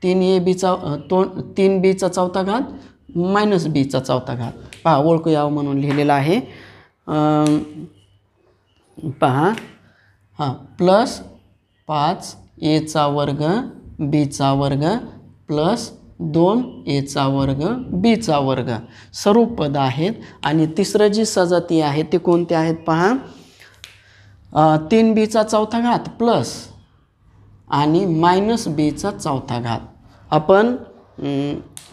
3b चा चौथा घात मायनस b चा चौथा घात. पहा ओळखू यावं म्हणून लिहिलेलं आहे. पहा प्लस 5a चा वर्ग b चा वर्ग प्लस 2a चा वर्ग b चा वर्ग स्वरूप पद आहेत. आणि तिसरं जी सजाती आहे ते कोणते आहेत पहा, 3b चा चौथा घात प्लस आणि मायनस b चा चौथा घात. आपण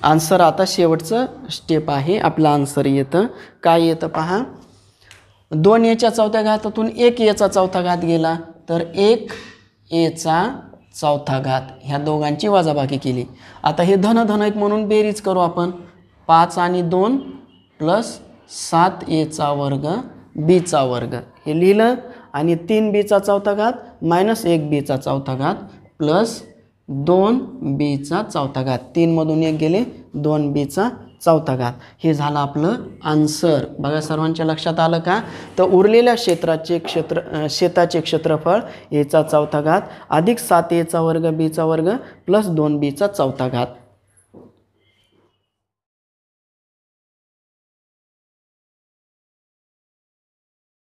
आन्सर आता शेवटचं स्टेप आहे, आपलं आन्सर येतं. काय येतं पहा, 2a च्या चौथ्या घातातून 1a चा चौथा घात गेला तर 1a चा चौथा घात, ह्या दोघांची वजाबाकी केली. आता हे धन आहेत म्हणून बेरीज करू आपण. 5 आणि 2 प्लस 7a चा वर्ग b चा वर्ग हे लिहिलं आणि 3b चा चौथा घात मायनस 1b चा चौथा घात प्लस 2b चा चौथा घात. 3 मधून 1 गेले, 2b चा चौथा घात. हे झालं आपलं आन्सर. बघा सर्वांच्या लक्षात आलं का? तर उरलेल्या शेताचे क्षेत्रफळ a चा चौथा घात अधिक 7a चा वर्ग b चा वर्ग प्लस 2b चा चौथा घात